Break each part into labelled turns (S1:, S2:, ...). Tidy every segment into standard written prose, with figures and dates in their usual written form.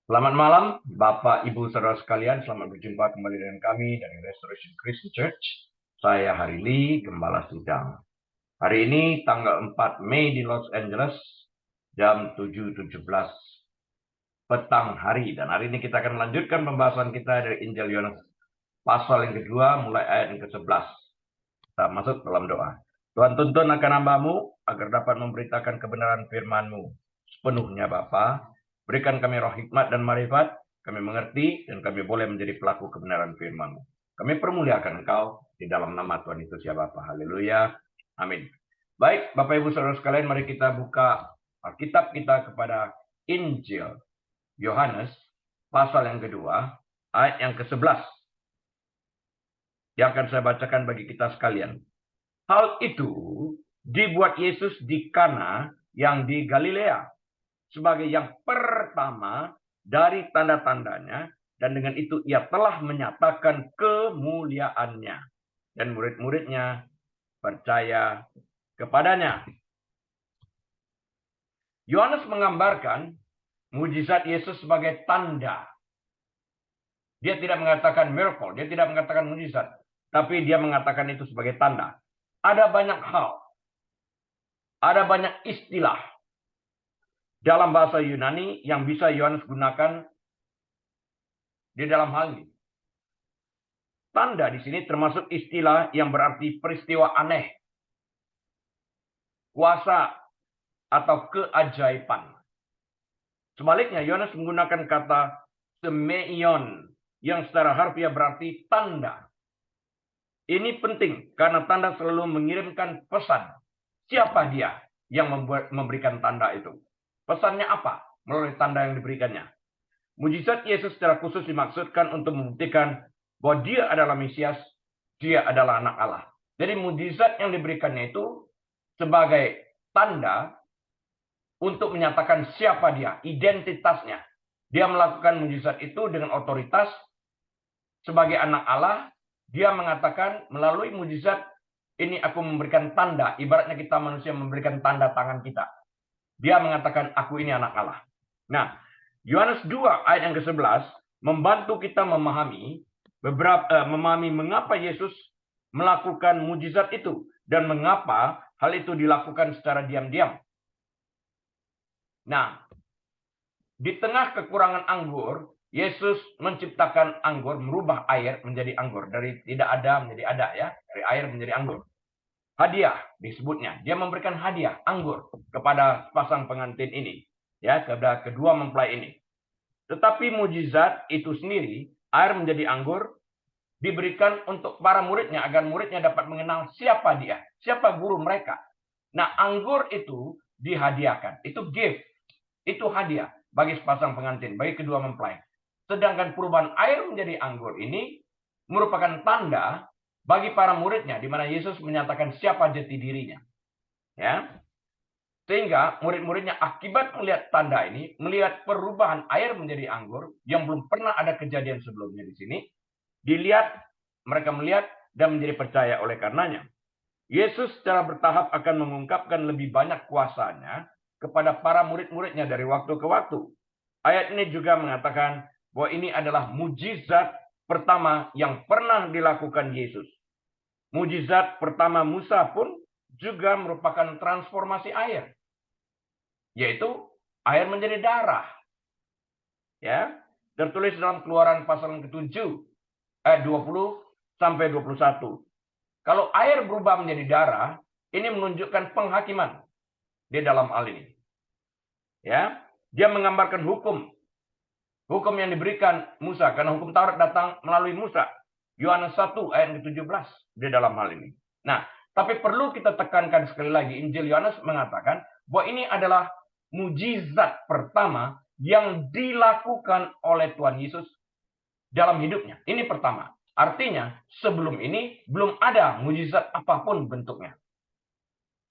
S1: Selamat malam, Bapak, Ibu, Saudara sekalian. Selamat berjumpa kembali dengan kami dari Restoration Christian Church. Saya Harili, Gembala Sidang. Hari ini tanggal 4 Mei di Los Angeles, jam 7.17 petang hari. Dan hari ini kita akan melanjutkan pembahasan kita dari Injil Yohanes pasal yang kedua, mulai ayat yang ke-11. Kita masuk dalam doa. Tuhan, tuntun akan hamba-Mu agar dapat memberitakan kebenaran firman-Mu sepenuhnya, Bapa. Berikan kami roh hikmat dan marifat, kami mengerti, dan kami boleh menjadi pelaku kebenaran firman-Mu. Kami permuliakan Engkau di dalam nama Tuhan Yesus ya Bapa. Haleluya. Amin. Baik, Bapak Ibu Saudara sekalian, mari kita buka Alkitab kita kepada Injil Yohanes pasal yang kedua, ayat yang ke-11. Yang akan saya bacakan bagi kita sekalian. Hal itu dibuat Yesus di Kana yang di Galilea sebagai yang pertama dari tanda-tandanya, dan dengan itu ia telah menyatakan kemuliaannya, dan murid-muridnya percaya kepadanya. Yohanes menggambarkan mujizat Yesus sebagai tanda. Dia tidak mengatakan miracle, dia tidak mengatakan mujizat, tapi dia mengatakan itu sebagai tanda. Ada banyak hal, ada banyak istilah dalam bahasa Yunani yang bisa Yohanes gunakan di dalam hal ini. Tanda di sini termasuk istilah yang berarti peristiwa aneh, kuasa, atau keajaiban. Sebaliknya, Yohanes menggunakan kata semeion yang secara harfiah berarti tanda. Ini penting karena tanda selalu mengirimkan pesan. Siapa dia yang memberikan tanda itu? Pesannya apa melalui tanda yang diberikannya? Mujizat Yesus secara khusus dimaksudkan untuk membuktikan bahwa dia adalah Mesias, dia adalah anak Allah. Jadi mujizat yang diberikannya itu sebagai tanda untuk menyatakan siapa dia, identitasnya. Dia melakukan mujizat itu dengan otoritas sebagai anak Allah. Dia mengatakan melalui mujizat ini aku memberikan tanda, ibaratnya kita manusia memberikan tanda tangan kita. Dia mengatakan aku ini anak Allah. Nah, Yohanes 2 ayat yang ke-11 membantu kita memahami mengapa Yesus melakukan mujizat itu dan mengapa hal itu dilakukan secara diam-diam. Nah, di tengah kekurangan anggur, Yesus menciptakan anggur, merubah air menjadi anggur. Dari tidak ada menjadi ada, ya. Dari air menjadi anggur. Hadiah disebutnya. Dia memberikan hadiah anggur kepada pasang pengantin ini, ya, kepada kedua mempelai ini. Tetapi mujizat itu sendiri, air menjadi anggur, diberikan untuk para muridnya agar muridnya dapat mengenal siapa dia, siapa guru mereka. Nah, anggur itu dihadiahkan, itu gift, itu hadiah bagi sepasang pengantin, bagi kedua mempelai. Sedangkan perubahan air menjadi anggur ini merupakan tanda bagi para muridnya, di mana Yesus menyatakan siapa jati dirinya. Ya, sehingga murid-muridnya akibat melihat tanda ini, melihat perubahan air menjadi anggur yang belum pernah ada kejadian sebelumnya di sini, mereka melihat dan menjadi percaya oleh karenanya. Yesus secara bertahap akan mengungkapkan lebih banyak kuasanya kepada para murid-muridnya dari waktu ke waktu. Ayat ini juga mengatakan bahwa ini adalah mujizat pertama yang pernah dilakukan Yesus. Mujizat pertama Musa pun juga merupakan transformasi air, yaitu air menjadi darah. Ya, tertulis dalam Keluaran pasal yang ke-7 ayat 20 sampai 21. Kalau air berubah menjadi darah, ini menunjukkan penghakiman di dalam hal ini. Ya, dia menggambarkan hukum yang diberikan Musa, karena hukum Taurat datang melalui Musa. Yohanes 1 ayat ke-17 di dalam hal ini. Nah, tapi perlu kita tekankan sekali lagi, Injil Yohanes mengatakan bahwa ini adalah mujizat pertama yang dilakukan oleh Tuhan Yesus dalam hidupnya. Ini pertama. Artinya, sebelum ini belum ada mujizat apapun bentuknya.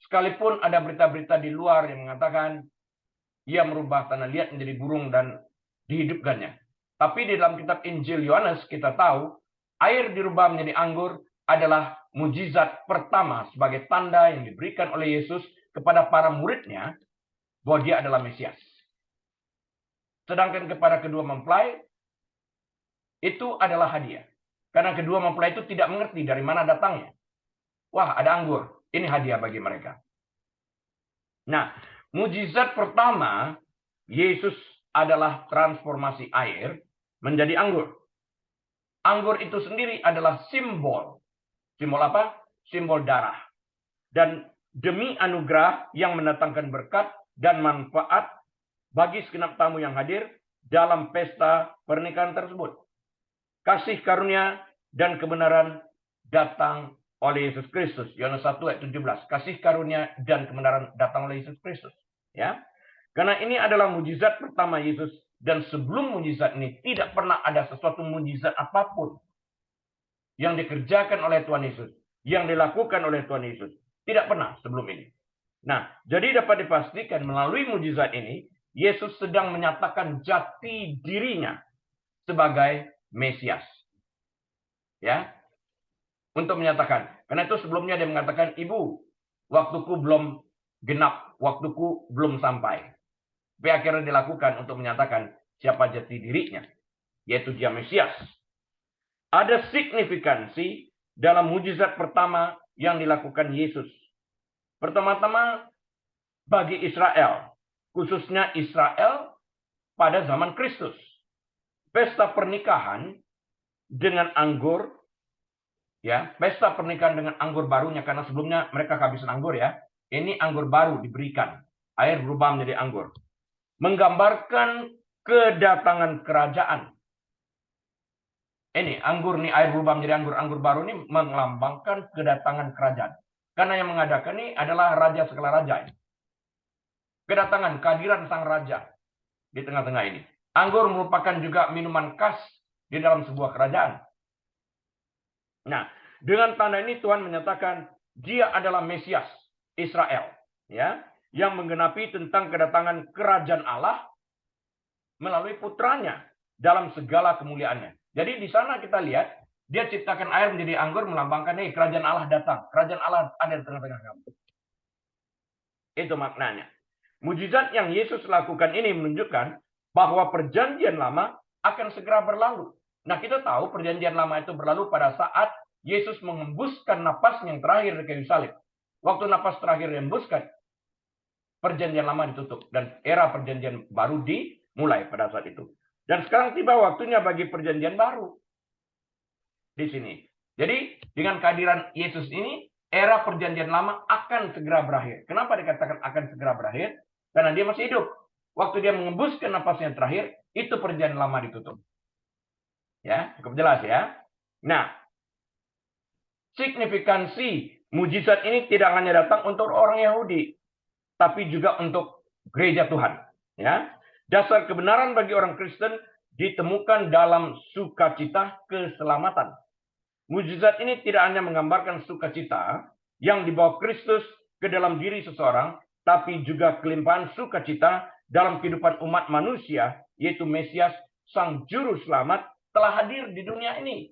S1: Sekalipun ada berita-berita di luar yang mengatakan ia merubah tanah liat menjadi burung dan dihidupkannya. Tapi di dalam kitab Injil Yohanes kita tahu air dirubah menjadi anggur adalah mujizat pertama sebagai tanda yang diberikan oleh Yesus kepada para muridnya bahwa dia adalah Mesias. Sedangkan kepada kedua mempelai, itu adalah hadiah. Karena kedua mempelai itu tidak mengerti dari mana datangnya. Wah, ada anggur. Ini hadiah bagi mereka. Nah, mujizat pertama, Yesus adalah transformasi air menjadi anggur. Anggur itu sendiri adalah simbol. Simbol apa? Simbol darah. Dan demi anugerah yang mendatangkan berkat dan manfaat bagi segenap tamu yang hadir dalam pesta pernikahan tersebut. Kasih karunia dan kebenaran datang oleh Yesus Kristus. Yohanes 1 ayat 17. Kasih karunia dan kebenaran datang oleh Yesus Kristus. Ya, karena ini adalah mujizat pertama Yesus. Dan sebelum mujizat ini tidak pernah ada sesuatu mujizat apapun yang dikerjakan oleh Tuhan Yesus, yang dilakukan oleh Tuhan Yesus. Tidak pernah sebelum ini. Nah, jadi dapat dipastikan melalui mujizat ini, Yesus sedang menyatakan jati dirinya sebagai Mesias. Ya, untuk menyatakan. Karena itu sebelumnya dia mengatakan, Ibu, waktuku belum genap, waktuku belum sampai. Tapi akhirnya dilakukan untuk menyatakan siapa jati dirinya, yaitu dia Mesias. Ada signifikansi dalam mujizat pertama yang dilakukan Yesus. Pertama-tama bagi Israel, khususnya Israel pada zaman Kristus. Pesta pernikahan dengan anggur, ya, pesta pernikahan dengan anggur barunya, karena sebelumnya mereka kehabisan anggur ya. Ini anggur baru diberikan, air berubah menjadi anggur. Menggambarkan kedatangan kerajaan. Ini anggur nih, air berubah menjadi anggur baru ini melambangkan kedatangan kerajaan. Karena yang mengadakan ini adalah raja segala raja. Kedatangan, kehadiran sang raja di tengah-tengah ini. Anggur merupakan juga minuman khas di dalam sebuah kerajaan. Nah, dengan tanda ini Tuhan menyatakan dia adalah Mesias Israel, ya, yang menggenapi tentang kedatangan kerajaan Allah melalui putranya dalam segala kemuliaannya. Jadi di sana kita lihat dia ciptakan air menjadi anggur melambangkan kerajaan Allah datang, kerajaan Allah ada di tengah-tengah kamu. Itu maknanya. Mujizat yang Yesus lakukan ini menunjukkan bahwa perjanjian lama akan segera berlalu. Nah, kita tahu perjanjian lama itu berlalu pada saat Yesus mengembuskan napasnya yang terakhir di kayu salib. Waktu napas terakhir dihembuskan, perjanjian lama ditutup dan era perjanjian baru dimulai pada saat itu. Dan sekarang tiba waktunya bagi perjanjian baru di sini. Jadi dengan kehadiran Yesus ini, era perjanjian lama akan segera berakhir. Kenapa dikatakan akan segera berakhir? Karena dia masih hidup. Waktu dia mengembuskan napasnya yang terakhir, itu perjanjian lama ditutup. Ya, cukup jelas ya. Nah, signifikansi mujizat ini tidak hanya datang untuk orang Yahudi, tapi juga untuk gereja Tuhan. Ya, dasar kebenaran bagi orang Kristen ditemukan dalam sukacita keselamatan. Mujizat ini tidak hanya menggambarkan sukacita yang dibawa Kristus ke dalam diri seseorang, tapi juga kelimpahan sukacita dalam kehidupan umat manusia, yaitu Mesias, Sang Juru Selamat, telah hadir di dunia ini.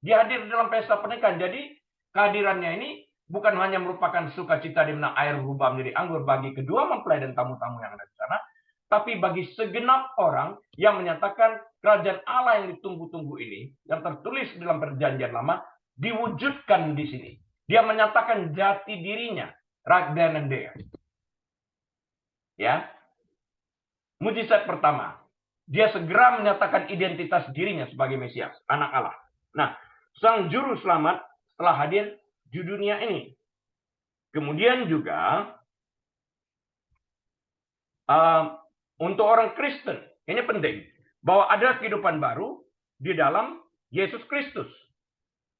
S1: Dia hadir dalam pesta pernikahan. Jadi kehadirannya ini bukan hanya merupakan sukacita di mana air berubah menjadi anggur bagi kedua mempelai dan tamu-tamu yang ada di sana, tapi bagi segenap orang yang menyatakan kerajaan Allah yang ditunggu-tunggu ini, yang tertulis dalam perjanjian lama, diwujudkan di sini. Dia menyatakan jati dirinya, right then and there. Ya, mujizat pertama, dia segera menyatakan identitas dirinya sebagai Mesias, anak Allah. Nah, Sang Juru Selamat telah hadir di dunia ini. Kemudian juga untuk orang Kristen, ini penting, bahwa ada kehidupan baru di dalam Yesus Kristus.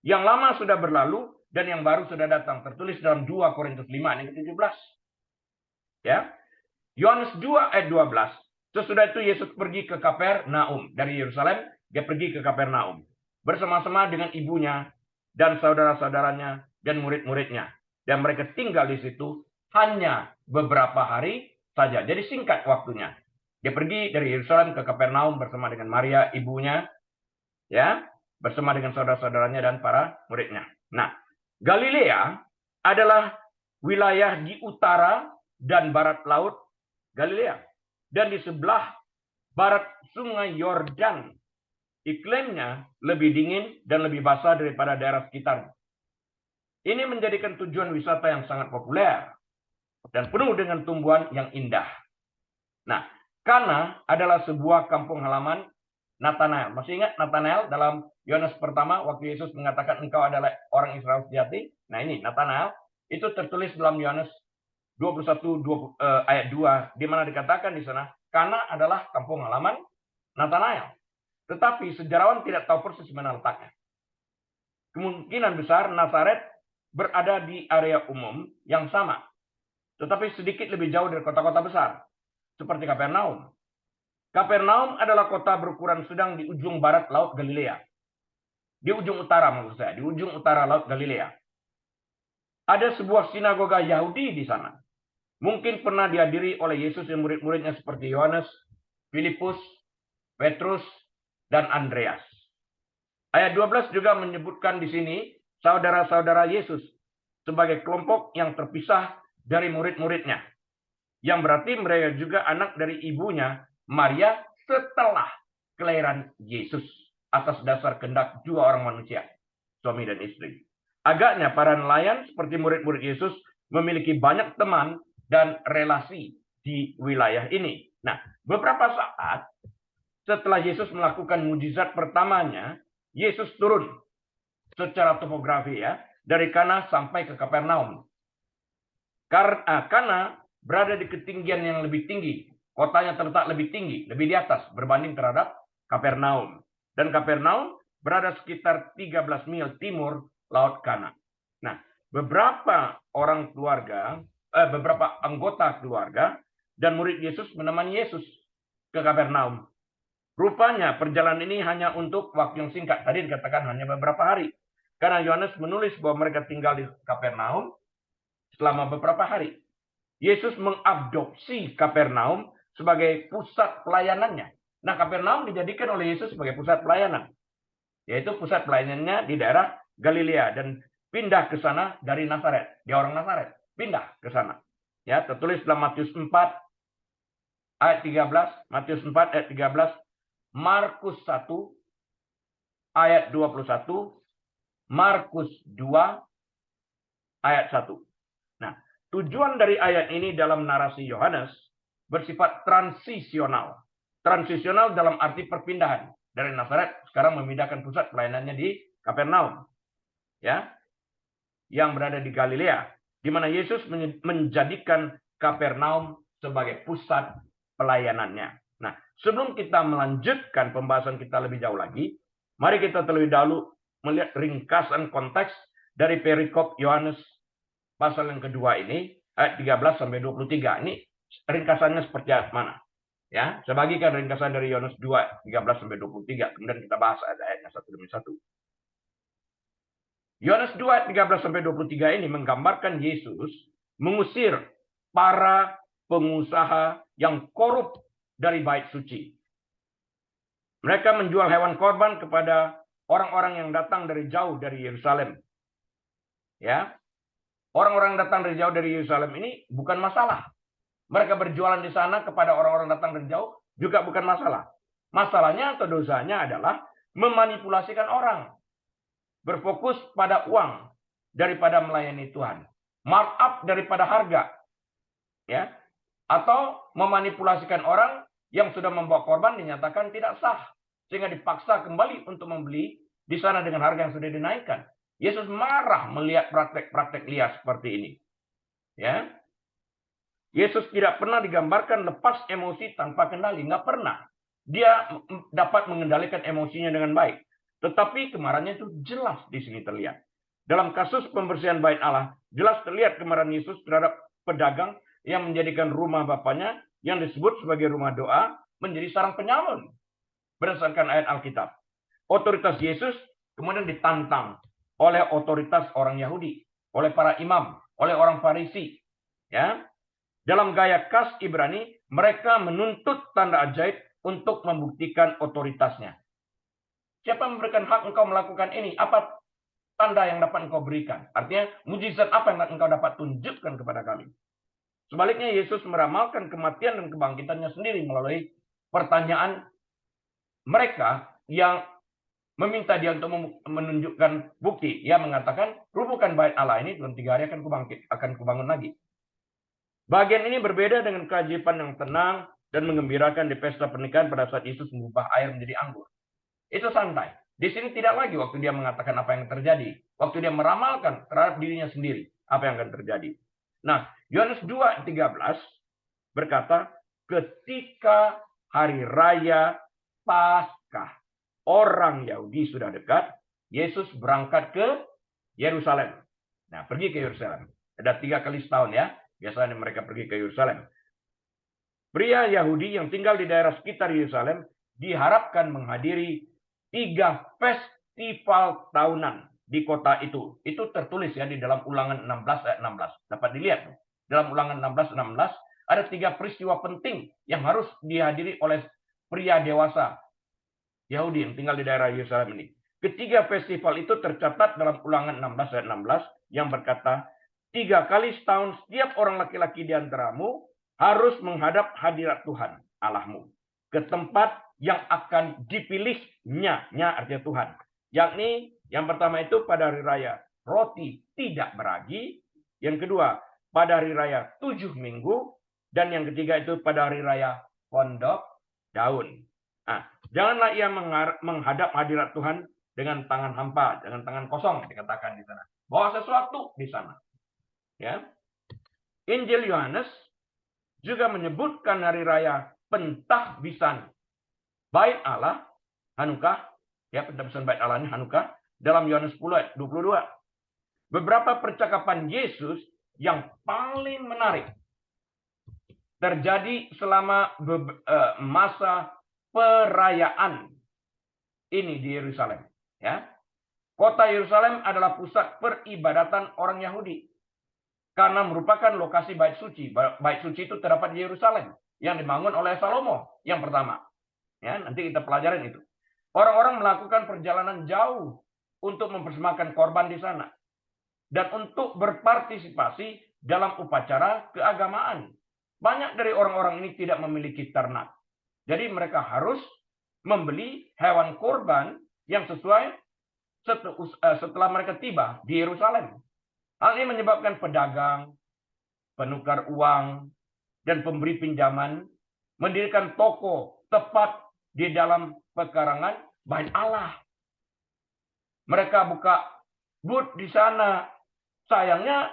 S1: Yang lama sudah berlalu dan yang baru sudah datang. Tertulis dalam 2 Korintus 5 ayat 17. Ya. Yohanes 2 ayat 12. Sesudah itu Yesus pergi ke Kapernaum. Dari Yerusalem, dia pergi ke Kapernaum. Bersama-sama dengan ibunya dan saudara-saudaranya dan murid-muridnya. Dan mereka tinggal di situ hanya beberapa hari saja. Jadi singkat waktunya. Dia pergi dari Yerusalem ke Kapernaum bersama dengan Maria, ibunya, ya, bersama dengan saudara-saudaranya dan para muridnya. Nah, Galilea adalah wilayah di utara dan barat laut Galilea. Dan di sebelah barat sungai Yordan. Iklimnya lebih dingin dan lebih basah daripada daerah sekitar. Ini menjadikan tujuan wisata yang sangat populer dan penuh dengan tumbuhan yang indah. Nah, Kana adalah sebuah kampung halaman Nathanael. Masih ingat Nathanael dalam Yohanes pertama waktu Yesus mengatakan engkau adalah orang Israel sejati? Nah, ini Nathanael itu tertulis dalam Yohanes 21 ayat 2 di mana dikatakan di sana Kana adalah kampung halaman Nathanael. Tetapi sejarawan tidak tahu persis mana letaknya. Kemungkinan besar Nazaret berada di area umum yang sama, tetapi sedikit lebih jauh dari kota-kota besar, seperti Kapernaum. Kapernaum adalah kota berukuran sedang di ujung barat Laut Galilea. Di ujung utara maksud saya, di ujung utara Laut Galilea. Ada sebuah sinagoga Yahudi di sana. Mungkin pernah dihadiri oleh Yesus dan murid-muridnya seperti Yohanes, Filipus, Petrus, dan Andreas. Ayat 12 juga menyebutkan di sini saudara-saudara Yesus sebagai kelompok yang terpisah dari murid-muridnya. Yang berarti mereka juga anak dari ibunya Maria setelah kelahiran Yesus atas dasar kehendak dua orang manusia, suami dan istri. Agaknya para nelayan seperti murid-murid Yesus memiliki banyak teman dan relasi di wilayah ini. Nah, beberapa saat setelah Yesus melakukan mujizat pertamanya, Yesus turun secara topografi ya, dari Kana sampai ke Kapernaum. Karena Kana berada di ketinggian yang lebih tinggi. Kotanya terletak lebih tinggi, lebih di atas berbanding terhadap Kapernaum. Dan Kapernaum berada sekitar 13 mil timur Laut Kana. Nah, beberapa anggota keluarga dan murid Yesus menemani Yesus ke Kapernaum. Rupanya perjalanan ini hanya untuk waktu yang singkat. Tadi dikatakan hanya beberapa hari. Karena Yohanes menulis bahwa mereka tinggal di Kapernaum selama beberapa hari. Yesus mengadopsi Kapernaum sebagai pusat pelayanannya. Nah, Kapernaum dijadikan oleh Yesus sebagai pusat pelayanan. Yaitu pusat pelayanannya di daerah Galilea. Dan pindah ke sana dari Nazaret. Dia orang Nazaret. Pindah ke sana. Ya, tertulis dalam Matius 4 ayat 13. Matius 4 ayat 13. Markus 1 ayat 21. Markus 2 ayat 1. Nah, tujuan dari ayat ini dalam narasi Yohanes bersifat transisional. Transisional dalam arti perpindahan. Dari Nazaret sekarang memindahkan pusat pelayanannya di Kapernaum. Ya, yang berada di Galilea. Di mana Yesus menjadikan Kapernaum sebagai pusat pelayanannya. Nah, sebelum kita melanjutkan pembahasan kita lebih jauh lagi, mari kita terlebih dahulu melihat ringkasan konteks dari perikop Yohanes pasal yang kedua ini, ayat 13 sampai 23. Ini ringkasannya seperti mana? Ya, saya bagikan ringkasan dari Yohanes 2, 13 sampai 23. Kemudian kita bahas ayat-ayatnya satu demi satu. Yohanes 2, ayat 13 sampai 23 ini menggambarkan Yesus mengusir para pengusaha yang korup dari bait suci. Mereka menjual hewan korban kepada orang-orang yang datang dari jauh dari Yerusalem. Ya, orang-orang datang dari jauh dari Yerusalem ini bukan masalah. Mereka berjualan di sana kepada orang-orang datang dari jauh juga bukan masalah. Masalahnya atau dosanya adalah memanipulasikan orang. Berfokus pada uang daripada melayani Tuhan. Markup daripada harga. Ya. Atau memanipulasikan orang yang sudah membawa korban dinyatakan tidak sah. Sehingga dipaksa kembali untuk membeli di sana dengan harga yang sudah dinaikkan. Yesus marah melihat praktek-praktek liar seperti ini. Ya. Yesus tidak pernah digambarkan lepas emosi tanpa kendali. Nggak pernah. Dia dapat mengendalikan emosinya dengan baik. Tetapi kemarahannya itu jelas di sini terlihat. Dalam kasus pembersihan bait Allah, jelas terlihat kemarahan Yesus terhadap pedagang yang menjadikan rumah Bapaknya yang disebut sebagai rumah doa menjadi sarang penyamun. Berdasarkan ayat Alkitab. Otoritas Yesus kemudian ditantang oleh otoritas orang Yahudi, oleh para imam, oleh orang Farisi. Ya. Dalam gaya khas Ibrani, mereka menuntut tanda ajaib untuk membuktikan otoritasnya. Siapa yang memberikan hak engkau melakukan ini? Apa tanda yang dapat engkau berikan? Artinya, mujizat apa yang engkau dapat tunjukkan kepada kami? Sebaliknya, Yesus meramalkan kematian dan kebangkitannya sendiri melalui pertanyaan mereka yang meminta dia untuk menunjukkan bukti. Ia mengatakan, rubuhkan bait Allah ini dalam 3 hari akan kubangun lagi. Bagian ini berbeda dengan keajaiban yang tenang dan menggembirakan di pesta pernikahan pada saat Yesus mengubah air menjadi anggur. Itu santai. Di sini tidak lagi waktu dia mengatakan apa yang terjadi. Waktu dia meramalkan terhadap dirinya sendiri apa yang akan terjadi. Nah, Yohanes 2:13 berkata, ketika hari raya Paskah, orang Yahudi sudah dekat, Yesus berangkat ke Yerusalem. Nah, pergi ke Yerusalem. Ada 3 kali setahun ya. Biasanya mereka pergi ke Yerusalem. Pria Yahudi yang tinggal di daerah sekitar Yerusalem diharapkan menghadiri 3 festival tahunan di kota itu. Itu tertulis ya di dalam Ulangan 16 ayat 16. Dapat dilihat. Dalam Ulangan 16 ada 3 peristiwa penting yang harus dihadiri oleh pria dewasa Yahudi yang tinggal di daerah Yerusalem ini. Ketiga festival itu tercatat dalam Ulangan 16 ayat 16 yang berkata, 3 kali setahun setiap orang laki-laki di antaramu harus menghadap hadirat Tuhan Allahmu ke tempat yang akan dipilihnya, artinya Tuhan. Yakni yang pertama itu pada hari raya roti tidak beragi, yang kedua pada hari raya 7 minggu, dan yang ketiga itu pada hari raya pondok daun. Nah, janganlah ia menghadap hadirat Tuhan dengan tangan hampa, dengan tangan kosong, dikatakan di sana. Bawa sesuatu di sana. Ya. Injil Yohanes juga menyebutkan hari raya pentahbisan bait Allah, Hanukkah, ya, pentahbisan bait Allah ini Hanukkah, dalam Yohanes 10 ayat 22. Beberapa percakapan Yesus yang paling menarik terjadi selama masa perayaan ini di Yerusalem. Ya. Kota Yerusalem adalah pusat peribadatan orang Yahudi. Karena merupakan lokasi bait suci. Bait suci itu terdapat di Yerusalem yang dibangun oleh Salomo yang pertama. Ya, nanti kita pelajarin itu. Orang-orang melakukan perjalanan jauh untuk mempersembahkan korban di sana dan untuk berpartisipasi dalam upacara keagamaan. Banyak dari orang-orang ini tidak memiliki ternak. Jadi mereka harus membeli hewan korban yang sesuai setelah mereka tiba di Yerusalem. Hal ini menyebabkan pedagang, penukar uang, dan pemberi pinjaman mendirikan toko tepat di dalam pekarangan bait Allah. Mereka buka booth di sana. Sayangnya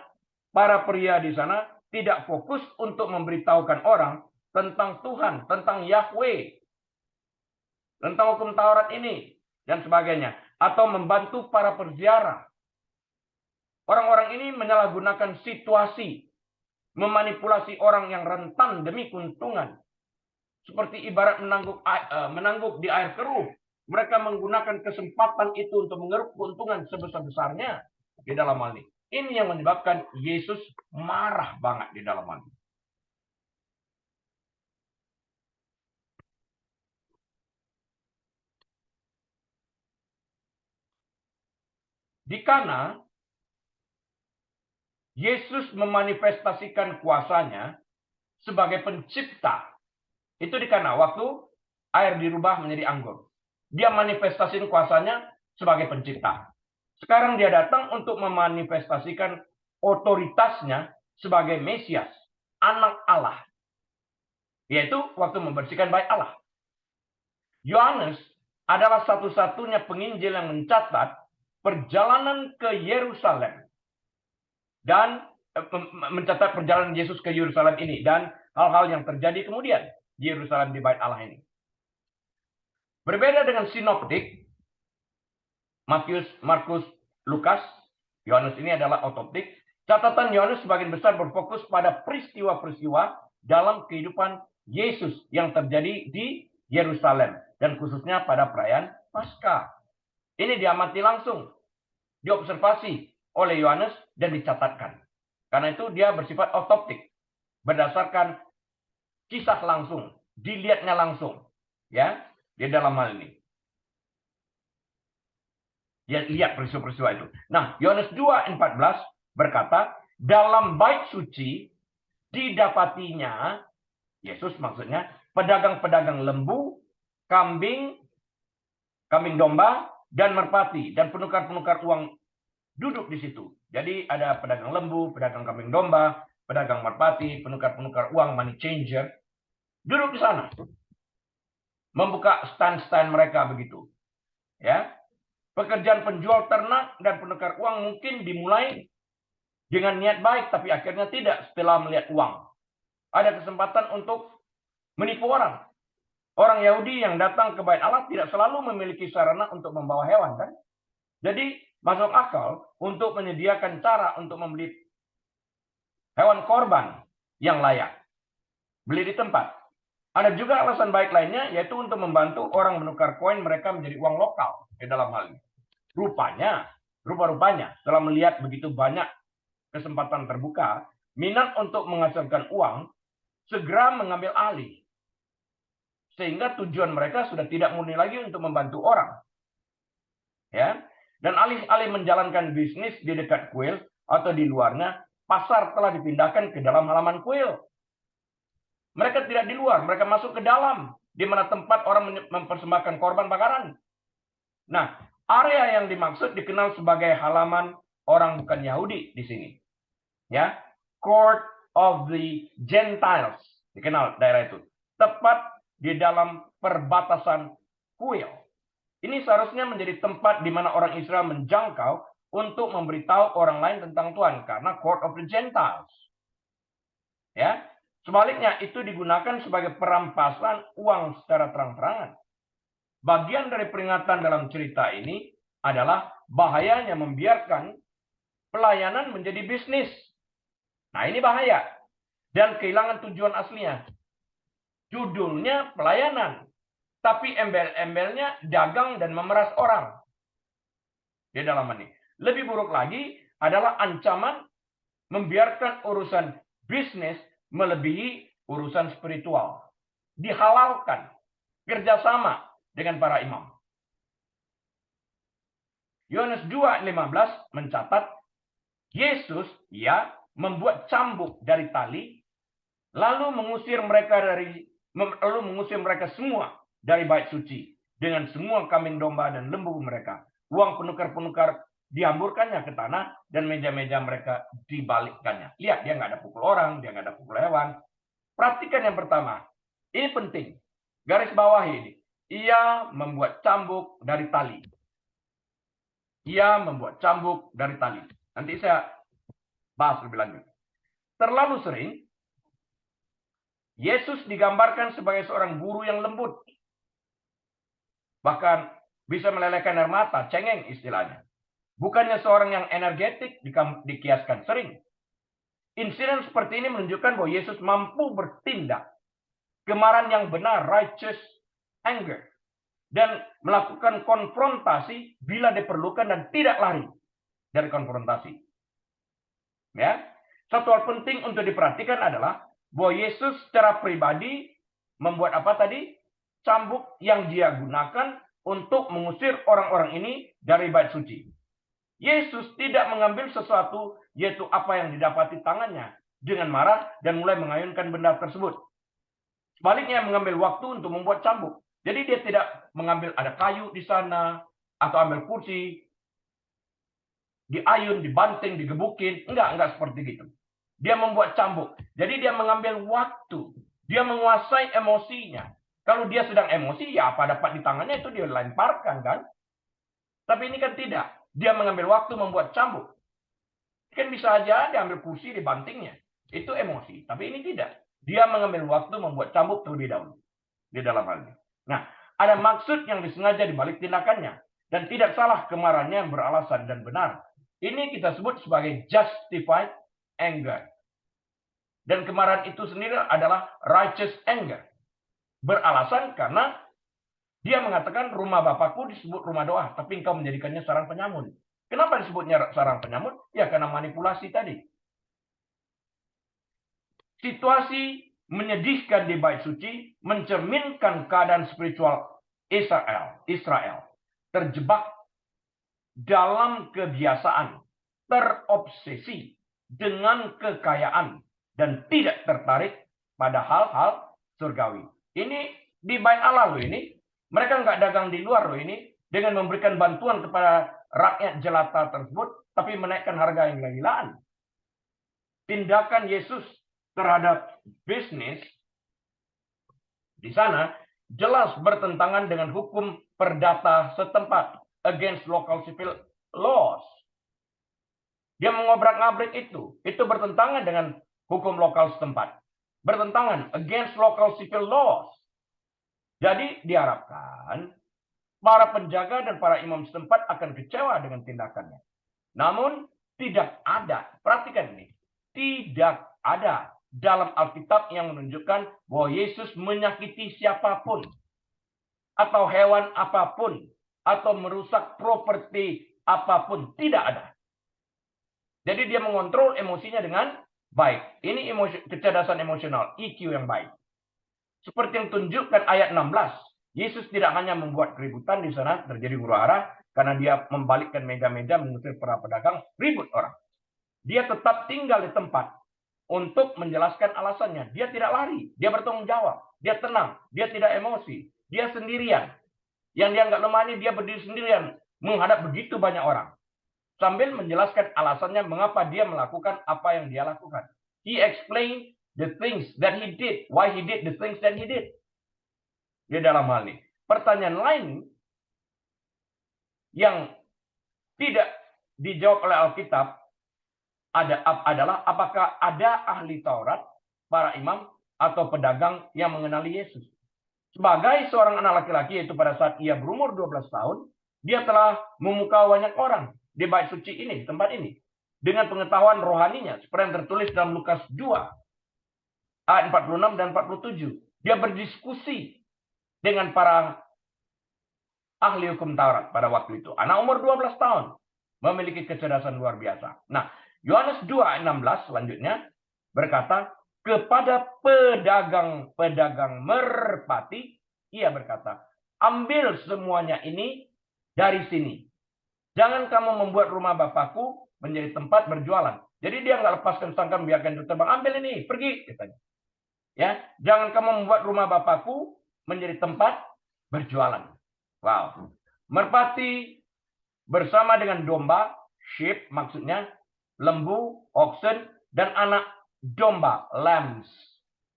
S1: para pria di sana tidak fokus untuk memberitahukan orang tentang Tuhan, tentang Yahweh, tentang hukum Taurat ini, dan sebagainya. Atau membantu para peziarah. Orang-orang ini menyalahgunakan situasi, memanipulasi orang yang rentan demi keuntungan. Seperti ibarat menangguk di air keruh. Mereka menggunakan kesempatan itu untuk mengeruk keuntungan sebesar-besarnya di dalam hal ini. Ini yang menyebabkan Yesus marah banget di dalam hal ini. Di Kana, Yesus memanifestasikan kuasanya sebagai pencipta. Itu di Kana, waktu air dirubah menjadi anggur. Dia manifestasikan kuasanya sebagai pencipta. Sekarang dia datang untuk memanifestasikan otoritasnya sebagai Mesias, anak Allah. Yaitu waktu membersihkan bait Allah. Yohanes adalah satu-satunya penginjil yang mencatat perjalanan ke Yerusalem dan mencatat perjalanan Yesus ke Yerusalem ini dan hal-hal yang terjadi kemudian di Yerusalem di bait Allah ini. Berbeda dengan sinoptik, Matius, Markus, Lukas, Yohanes ini adalah otoptik. Catatan Yohanes sebagian besar berfokus pada peristiwa-peristiwa dalam kehidupan Yesus yang terjadi di Yerusalem dan khususnya pada perayaan Paskah. Ini diamati langsung, diobservasi oleh Yohanes dan dicatatkan. Karena itu dia bersifat otoptik, berdasarkan kisah langsung, dilihatnya langsung, ya, di dalam hal ini. Dia lihat peristiwa-peristiwa itu. Nah, Yohanes 2:14 berkata, dalam bait suci didapatinya, Yesus maksudnya, pedagang-pedagang lembu, kambing domba, dan merpati, dan penukar-penukar uang duduk di situ. Jadi ada pedagang lembu, pedagang kambing domba, pedagang merpati, penukar-penukar uang, money changer, duduk di sana. Membuka stand-stand mereka begitu. Ya. Pekerjaan penjual ternak dan penukar uang mungkin dimulai dengan niat baik, tapi akhirnya tidak setelah melihat uang. Ada kesempatan untuk menipu orang. Orang Yahudi yang datang ke Bait Allah tidak selalu memiliki sarana untuk membawa hewan, kan? Jadi masuk akal untuk menyediakan cara untuk membeli hewan korban yang layak. Beli di tempat. Ada juga alasan baik lainnya, yaitu untuk membantu orang menukar koin mereka menjadi uang lokal di dalam hal ini. Rupa-rupanya, setelah melihat begitu banyak kesempatan terbuka, minat untuk menghasilkan uang segera mengambil alih. Sehingga tujuan mereka sudah tidak murni lagi untuk membantu orang. Ya. Dan alih-alih menjalankan bisnis di dekat kuil atau di luarnya, pasar telah dipindahkan ke dalam halaman kuil. Mereka tidak di luar, mereka masuk ke dalam, di mana tempat orang mempersembahkan korban bakaran. Nah, area yang dimaksud dikenal sebagai halaman orang bukan Yahudi di sini. Ya, Court of the Gentiles, dikenal daerah itu. Tepat di dalam perbatasan kuil. Ini seharusnya menjadi tempat di mana orang Israel menjangkau untuk memberitahu orang lain tentang Tuhan, karena Court of the Gentiles. Ya, sebaliknya itu digunakan sebagai perampasan uang secara terang-terangan. Bagian dari peringatan dalam cerita ini adalah bahayanya membiarkan pelayanan menjadi bisnis. Nah, ini bahaya dan kehilangan tujuan aslinya. Judulnya pelayanan, tapi embel-embelnya dagang dan memeras orang. Di dalam ini. Lebih buruk lagi adalah ancaman membiarkan urusan bisnis melebihi urusan spiritual. Dihalalkan kerjasama dengan para imam. Yohanes 2:15 mencatat Yesus membuat cambuk dari tali lalu mengusir mereka semua dari bait suci dengan semua kambing domba dan lembu mereka. Uang penukar-penukar dihamburkannya ke tanah dan meja-meja mereka dibalikkannya. Lihat, dia nggak ada pukul orang, dia nggak ada pukul hewan. Perhatikan yang pertama. Ini penting. Garis bawah ini. Ia membuat cambuk dari tali. Ia membuat cambuk dari tali. Nanti saya bahas lebih lanjut. Terlalu sering Yesus digambarkan sebagai seorang guru yang lembut. Bahkan bisa melelehkan air mata, cengeng istilahnya. Bukannya seorang yang energetik dikiaskan sering. Insiden seperti ini menunjukkan bahwa Yesus mampu bertindak. Kemarahan yang benar, righteous anger. Dan melakukan konfrontasi bila diperlukan dan tidak lari dari konfrontasi. Ya. Satu hal penting untuk diperhatikan adalah bahwa Yesus secara pribadi membuat apa tadi? Cambuk yang dia gunakan untuk mengusir orang-orang ini dari bait suci. Yesus tidak mengambil sesuatu, yaitu apa yang didapati tangannya, dengan marah dan mulai mengayunkan benda tersebut. Sebaliknya mengambil waktu untuk membuat cambuk. Jadi dia tidak mengambil ada kayu di sana, atau ambil kursi, diayun, dibanting, digebukin. Enggak seperti gitu. Dia membuat cambuk. Jadi dia mengambil waktu. Dia menguasai emosinya. Kalau dia sedang emosi, ya apa dapat di tangannya itu dia lemparkan, kan? Tapi ini kan tidak. Dia mengambil waktu membuat cambuk. Kan bisa aja dia ambil kursi, dibantingnya. Itu emosi. Tapi ini tidak. Dia mengambil waktu membuat cambuk terlebih dahulu. Di dalam hal ini. Nah, ada maksud yang disengaja di balik tindakannya. Dan tidak salah kemarahannya yang beralasan dan benar. Ini kita sebut sebagai justified anger. Dan kemarahan itu sendiri adalah righteous anger. Beralasan karena dia mengatakan rumah Bapakku disebut rumah doa, tapi engkau menjadikannya sarang penyamun. Kenapa disebutnya sarang penyamun? Ya karena manipulasi tadi. Situasi menyedihkan di bait suci mencerminkan keadaan spiritual Israel terjebak dalam kebiasaan, terobsesi dengan kekayaan dan tidak tertarik pada hal-hal surgawi. Ini di bait Allah loh ini. Mereka nggak dagang di luar loh ini. Dengan memberikan bantuan kepada rakyat jelata tersebut. Tapi menaikkan harga yang gila-gilaan. Tindakan Yesus terhadap bisnis di sana jelas bertentangan dengan hukum perdata setempat. Against local civil laws. Dia mengobrak-abrik itu. Itu bertentangan dengan hukum lokal setempat. Bertentangan against local civil laws. Jadi diharapkan para penjaga dan para imam setempat akan kecewa dengan tindakannya. Namun tidak ada, perhatikan ini, tidak ada dalam Alkitab yang menunjukkan bahwa Yesus menyakiti siapapun atau hewan apapun atau merusak properti apapun, tidak ada. Jadi dia mengontrol emosinya dengan baik. Ini kecerdasan emosional, EQ yang baik. Seperti yang tunjukkan ayat 16. Yesus tidak hanya membuat keributan di sana, terjadi huru-hara, karena dia membalikkan meja-meja, mengusir para pedagang, ribut orang. Dia tetap tinggal di tempat untuk menjelaskan alasannya. Dia tidak lari, dia bertanggung jawab, dia tenang, dia tidak emosi, dia sendirian. Yang dia nggak lemah ini, dia berdiri sendirian, menghadap begitu banyak orang. Sambil menjelaskan alasannya mengapa dia melakukan apa yang dia lakukan. He explained the things that he did, why he did the things that he did. Di dalam hal ini. Pertanyaan lain yang tidak dijawab oleh Alkitab adalah apakah ada ahli Taurat, para imam, atau pedagang yang mengenali Yesus. Sebagai seorang anak laki-laki, yaitu pada saat ia berumur 12 tahun, dia telah memukau banyak orang di bait suci ini, tempat ini. Dengan pengetahuan rohaninya, seperti yang tertulis dalam Lukas 2, ayat 46 dan 47. Dia berdiskusi dengan para ahli hukum Taurat pada waktu itu. Anak umur 12 tahun. Memiliki kecerdasan luar biasa. Nah, Yohanes 2 ayat 16 selanjutnya berkata, kepada pedagang-pedagang merpati, ia berkata, ambil semuanya ini dari sini. Jangan kamu membuat rumah Bapakku menjadi tempat berjualan. Jadi dia nggak lepaskan sangkam, biarkan itu terbang. Ambil ini, pergi, katanya. Ya, jangan kamu membuat rumah Bapakku menjadi tempat berjualan. Wow. Merpati bersama dengan domba, sheep maksudnya, lembu, oxen, dan anak domba, lambs.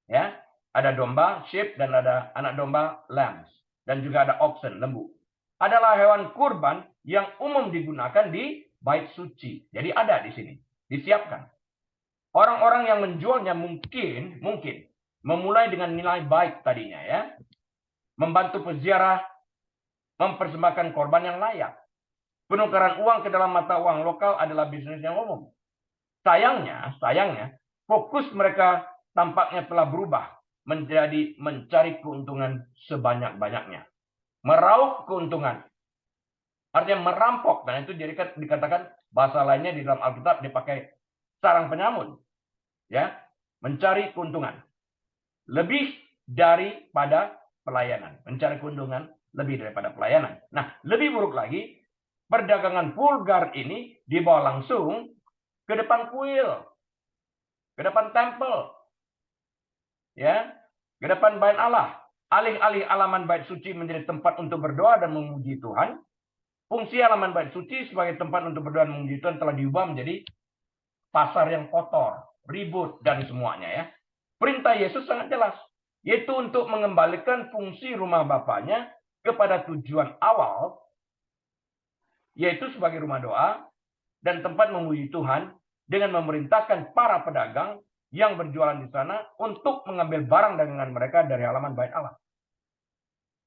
S1: Ya, ada domba, sheep, dan ada anak domba, lambs. Dan juga ada oxen, lembu. Adalah hewan kurban yang umum digunakan di bait suci. Jadi ada di sini, disiapkan. Orang-orang yang menjualnya mungkin memulai dengan nilai baik tadinya, ya. Membantu peziarah mempersembahkan korban yang layak. Penukaran uang ke dalam mata uang lokal adalah bisnis yang umum. Sayangnya, fokus mereka tampaknya telah berubah menjadi mencari keuntungan sebanyak-banyaknya. Meraup keuntungan. Artinya merampok. Dan itu dikatakan bahasa lainnya di dalam Alkitab dipakai sarang penyamun. Ya, mencari keuntungan. Lebih daripada pelayanan. Mencari keuntungan lebih daripada pelayanan. Nah, lebih buruk lagi, perdagangan vulgar ini dibawa langsung ke depan kuil, ke depan tempel, ya, ke depan bait Allah. Alih-alih halaman bait suci menjadi tempat untuk berdoa dan memuji Tuhan, fungsi halaman bait suci sebagai tempat untuk berdoa dan memuji Tuhan telah diubah menjadi pasar yang kotor, ribut, dan semuanya, ya. Perintah Yesus sangat jelas, yaitu untuk mengembalikan fungsi rumah Bapaknya kepada tujuan awal, yaitu sebagai rumah doa dan tempat memuji Tuhan, dengan memerintahkan para pedagang yang berjualan di sana untuk mengambil barang dagangan mereka dari halaman bait Allah.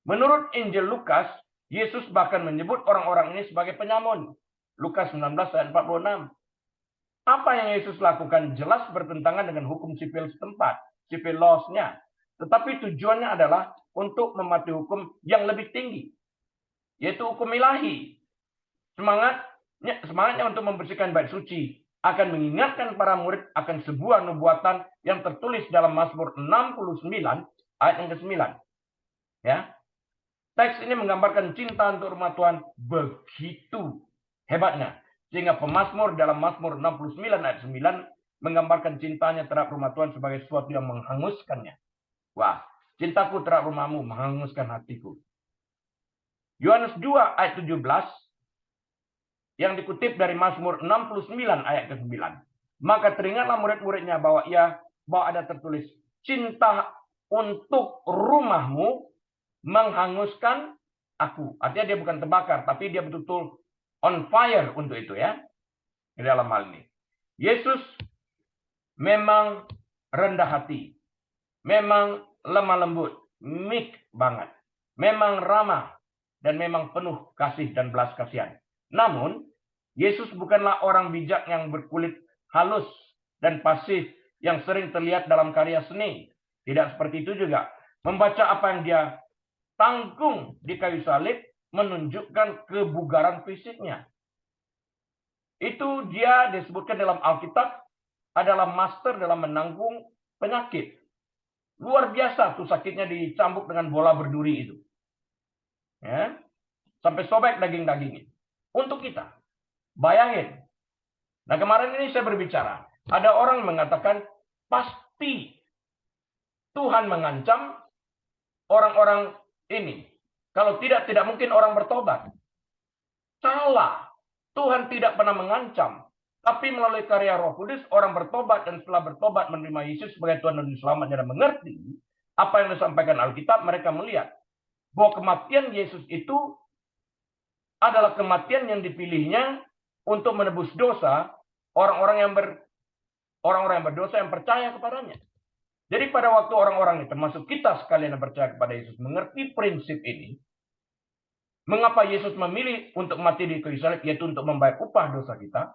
S1: Menurut Injil Lukas, Yesus bahkan menyebut orang-orang ini sebagai penyamun. Lukas 19 ayat 46. Apa yang Yesus lakukan jelas bertentangan dengan hukum sipil setempat, civil laws-nya. Tetapi tujuannya adalah untuk mematuhi hukum yang lebih tinggi, yaitu hukum ilahi. Semangatnya untuk membersihkan bait suci akan mengingatkan para murid akan sebuah nubuatan yang tertulis dalam Mazmur 69 ayat yang ke-9. Ya. Teks ini menggambarkan cinta untuk rumah Tuhan begitu hebatnya, sehingga pemazmur dalam Mazmur 69 ayat 9 menggambarkan cintanya terhadap rumah Tuhan sebagai sesuatu yang menghanguskannya. Wah, Cintaku terhadap rumahmu menghanguskan hatiku. Yohanes 2 ayat 17 yang dikutip dari Mazmur 69 ayat ke-9. Maka teringatlah murid-muridnya bahwa ada tertulis, cinta untuk rumahmu menghanguskan aku. Artinya dia bukan terbakar, tapi dia betul-betul on fire untuk itu ya. Di dalam hal ini. Yesus memang rendah hati. Memang lemah lembut. Meek banget. Memang ramah. Dan memang penuh kasih dan belas kasihan. Namun, Yesus bukanlah orang bijak yang berkulit halus dan pasif yang sering terlihat dalam karya seni. Tidak seperti itu juga. Membaca apa yang dia tanggung di kayu salib menunjukkan kebugaran fisiknya. Itu dia disebutkan dalam Alkitab adalah master dalam menanggung penyakit. Luar biasa tuh sakitnya dicambuk dengan bola berduri itu. Ya. Sampai sobek daging-dagingnya. Untuk kita. Bayangin. Nah kemarin ini saya berbicara. Ada orang mengatakan pasti Tuhan mengancam orang-orang ini. Kalau tidak mungkin orang bertobat. Salah. Tuhan tidak pernah mengancam. Tapi melalui karya Roh Kudus, orang bertobat dan setelah bertobat menerima Yesus sebagai Tuhan dan Juru Selamatnya dan mengerti apa yang disampaikan Alkitab, mereka melihat bahwa kematian Yesus itu adalah kematian yang dipilihnya untuk menebus dosa orang-orang yang berdosa yang percaya kepadanya. Jadi pada waktu orang-orang ini, termasuk kita sekalian yang percaya kepada Yesus, mengerti prinsip ini, mengapa Yesus memilih untuk mati di kayu salib, yaitu untuk membayar upah dosa kita?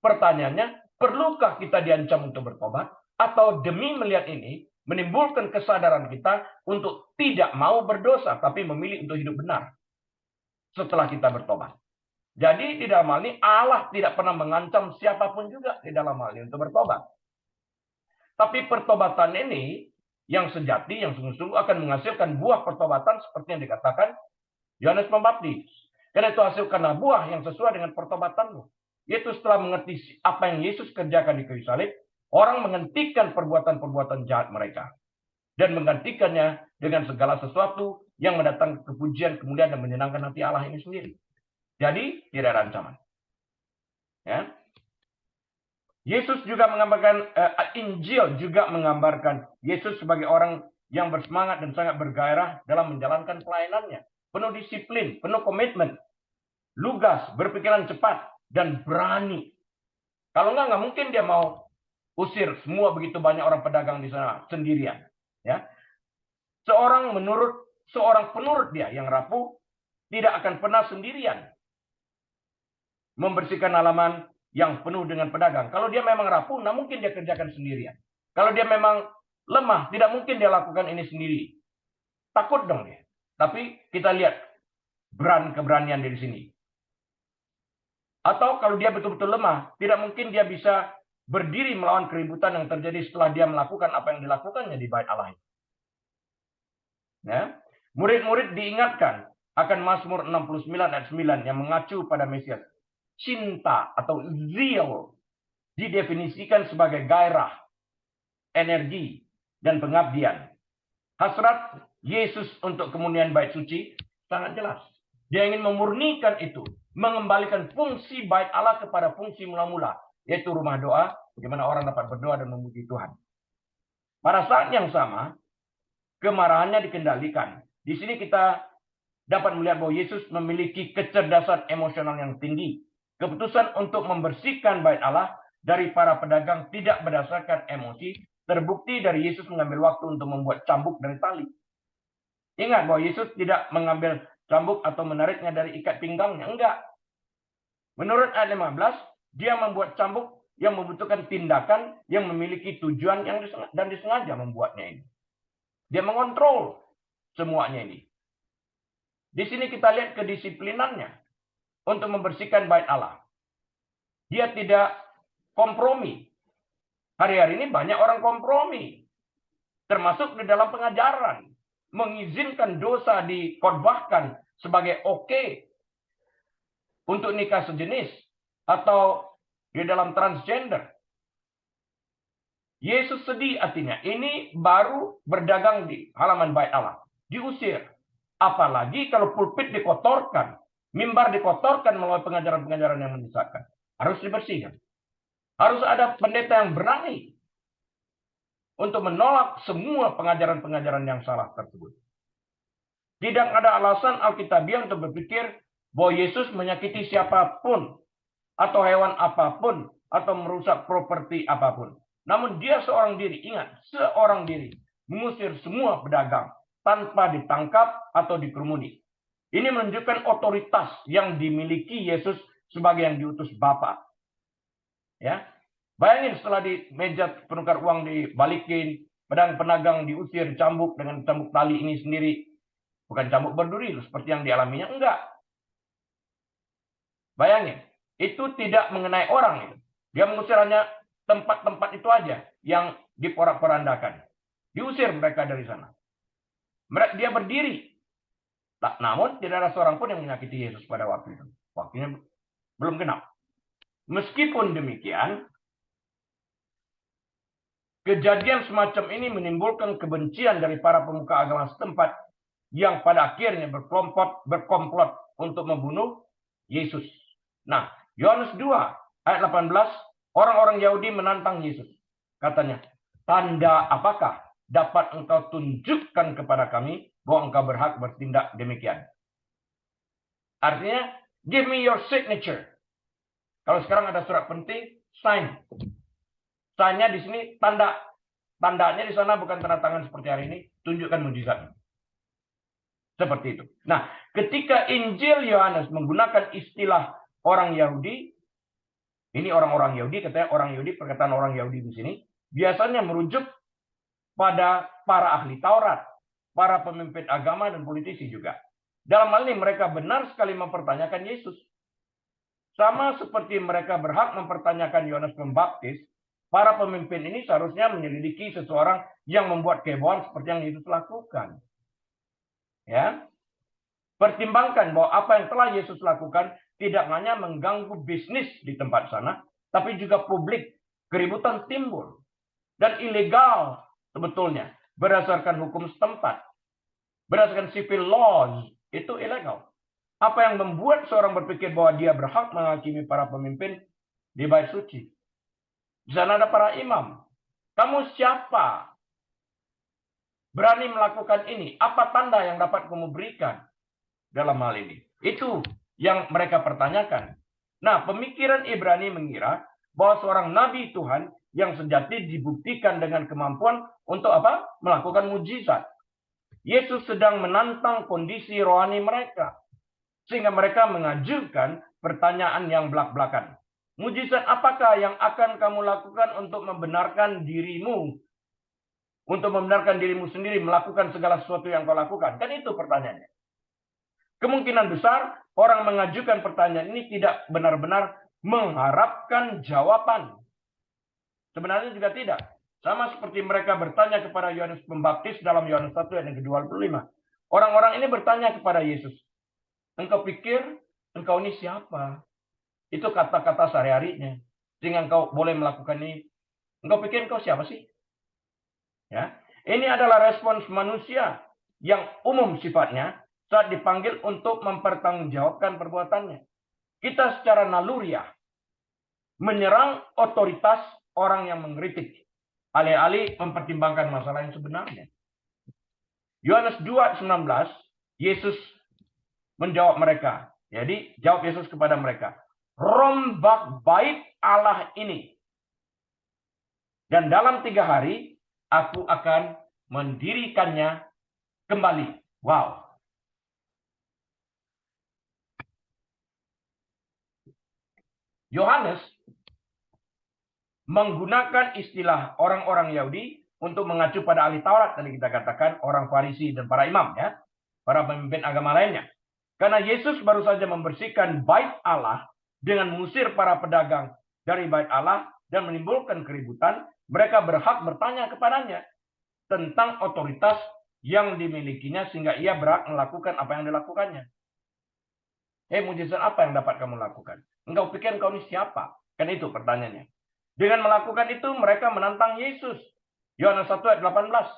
S1: Pertanyaannya, perlukah kita diancam untuk bertobat? Atau demi melihat ini, menimbulkan kesadaran kita untuk tidak mau berdosa, tapi memilih untuk hidup benar setelah kita bertobat. Jadi di dalam hal ini, Allah tidak pernah mengancam siapapun juga di dalam hal ini untuk bertobat. Tapi pertobatan ini, yang sejati, yang sungguh-sungguh akan menghasilkan buah pertobatan seperti yang dikatakan Yohanes Pembaptis. Karena itu hasilkanlah buah yang sesuai dengan pertobatanmu. Yaitu setelah mengerti apa yang Yesus kerjakan di kayu salib, orang menghentikan perbuatan-perbuatan jahat mereka. Dan menggantikannya dengan segala sesuatu yang mendatangkan kepujian, kemuliaan, dan menyenangkan hati Allah ini sendiri. Jadi, tidak ada ancaman. Ya. Yesus juga menggambarkan, Injil juga menggambarkan Yesus sebagai orang yang bersemangat dan sangat bergairah dalam menjalankan pelayanannya. Penuh disiplin, penuh komitmen, lugas, berpikiran cepat, dan berani. Kalau nggak mungkin dia mau usir semua begitu banyak orang pedagang di sana sendirian. Ya, seorang penurut dia yang rapuh tidak akan pernah sendirian membersihkan halaman yang penuh dengan pedagang. Kalau dia memang rapuh, nggak mungkin dia kerjakan sendirian. Kalau dia memang lemah, tidak mungkin dia lakukan ini sendiri. Takut dong dia. Tapi kita lihat keberanian dari sini. Atau kalau dia betul-betul lemah, tidak mungkin dia bisa berdiri melawan keributan yang terjadi setelah dia melakukan apa yang dilakukannya di bait Allah. Ya. Murid-murid diingatkan akan Mazmur 69 ayat 9 yang mengacu pada Mesias. Cinta atau zeal didefinisikan sebagai gairah, energi, dan pengabdian. Hasrat Yesus untuk kemunian bait suci sangat jelas. Dia ingin memurnikan itu, mengembalikan fungsi bait Allah kepada fungsi mula-mula, yaitu rumah doa, bagaimana orang dapat berdoa dan memuji Tuhan. Pada saat yang sama, kemarahannya dikendalikan. Di sini kita dapat melihat bahwa Yesus memiliki kecerdasan emosional yang tinggi. Keputusan untuk membersihkan bait Allah dari para pedagang tidak berdasarkan emosi, terbukti dari Yesus mengambil waktu untuk membuat cambuk dari tali. Ingat bahwa Yesus tidak mengambil cambuk atau menariknya dari ikat pinggangnya. Enggak. Menurut ayat 15, dia membuat cambuk yang membutuhkan tindakan yang memiliki tujuan dan disengaja membuatnya ini. Dia mengontrol semuanya ini. Di sini kita lihat kedisiplinannya untuk membersihkan bait Allah. Dia tidak kompromi. Hari-hari ini banyak orang kompromi. Termasuk di dalam pengajaran. Mengizinkan dosa dikhotbahkan sebagai oke untuk nikah sejenis atau di dalam transgender. Yesus sedih artinya. Ini baru berdagang di halaman bait Allah. Diusir. Apalagi kalau pulpit dikotorkan. Mimbar dikotorkan melalui pengajaran-pengajaran yang menyesatkan. Harus dibersihkan. Harus ada pendeta yang berani untuk menolak semua pengajaran-pengajaran yang salah tersebut. Tidak ada alasan Alkitabiah untuk berpikir bahwa Yesus menyakiti siapapun atau hewan apapun atau merusak properti apapun. Namun dia seorang diri, ingat, seorang diri mengusir semua pedagang tanpa ditangkap atau dikerumuni. Ini menunjukkan otoritas yang dimiliki Yesus sebagai yang diutus Bapa. Ya, bayangin setelah di meja penukar uang dibalikin, pedagang diusir, dicambuk dengan cambuk tali ini sendiri. Bukan cambuk berduri seperti yang dialaminya, enggak. Bayangin, itu tidak mengenai orang itu. Dia mengusir hanya tempat-tempat itu aja yang diporak-porandakan. Diusir mereka dari sana. Dia berdiri. Namun tidak ada seorang pun yang menyakiti Yesus pada waktu itu. Waktunya belum genap. Meskipun demikian, kejadian semacam ini menimbulkan kebencian dari para pemuka agama setempat yang pada akhirnya berkomplot untuk membunuh Yesus. Nah, Yohanes 2 ayat 18, orang-orang Yahudi menantang Yesus. Katanya, tanda apakah dapat engkau tunjukkan kepada kami bahwa engkau berhak bertindak demikian? Artinya, give me your signature. Kalau sekarang ada surat penting, sign. Sign-nya di sini tanda. Tandanya di sana bukan tanda tangan seperti hari ini, tunjukkan mujizat. Seperti itu. Nah, ketika Injil Yohanes menggunakan istilah orang Yahudi, ini orang-orang Yahudi, katanya orang Yahudi, perkataan orang Yahudi di sini, biasanya merujuk pada para ahli Taurat, para pemimpin agama dan politisi juga. Dalam hal ini mereka benar sekali mempertanyakan Yesus. Sama seperti mereka berhak mempertanyakan Yohanes Pembaptis, para pemimpin ini seharusnya menyelidiki seseorang yang membuat kehebohan seperti yang Yesus lakukan. Ya, pertimbangkan bahwa apa yang telah Yesus lakukan tidak hanya mengganggu bisnis di tempat sana, tapi juga publik. Keributan timbul dan ilegal sebetulnya berdasarkan hukum setempat, berdasarkan civil laws itu ilegal. Apa yang membuat seorang berpikir bahwa dia berhak menghakimi para pemimpin di bait suci? Di sana ada para imam. Kamu siapa? Berani melakukan ini? Apa tanda yang dapat kamu berikan dalam hal ini? Itu yang mereka pertanyakan. Nah, pemikiran Ibrani mengira bahwa seorang nabi Tuhan yang sejati dibuktikan dengan kemampuan untuk apa? Melakukan mujizat. Yesus sedang menantang kondisi rohani mereka. Sehingga mereka mengajukan pertanyaan yang belak-belakan. Mujizat apakah yang akan kamu lakukan untuk membenarkan dirimu? Untuk membenarkan dirimu sendiri melakukan segala sesuatu yang kau lakukan. Kan itu pertanyaannya. Kemungkinan besar orang mengajukan pertanyaan ini tidak benar-benar mengharapkan jawaban. Sebenarnya juga tidak. Sama seperti mereka bertanya kepada Yohanes Pembaptis dalam Yohanes 1 ayat yang ke-25. Orang-orang ini bertanya kepada Yesus, engkau pikir engkau ini siapa? Itu kata-kata sehari-harinya. Sehingga engkau boleh melakukan ini. Engkau pikir engkau siapa sih? Ya, ini adalah respons manusia yang umum sifatnya saat dipanggil untuk mempertanggungjawabkan perbuatannya. Kita secara naluriah menyerang otoritas orang yang mengkritik, alih-alih mempertimbangkan masalah yang sebenarnya. Yohanes 2:19, Yesus menjawab mereka. Jadi, jawab Yesus kepada mereka, rombak bait Allah ini. Dan dalam 3 hari, aku akan mendirikannya kembali. Wow. Yohanes menggunakan istilah orang-orang Yahudi untuk mengacu pada ahli Taurat. Tadi kita katakan orang Farisi dan para imam, ya, para pemimpin agama lainnya. Karena Yesus baru saja membersihkan bait Allah dengan mengusir para pedagang dari bait Allah dan menimbulkan keributan, mereka berhak bertanya kepadanya tentang otoritas yang dimilikinya sehingga ia berhak melakukan apa yang dilakukannya. Mujizat apa yang dapat kamu lakukan? Engkau pikir engkau ini siapa? Kan itu pertanyaannya. Dengan melakukan itu mereka menantang Yesus. Yohanes 1 ayat 18.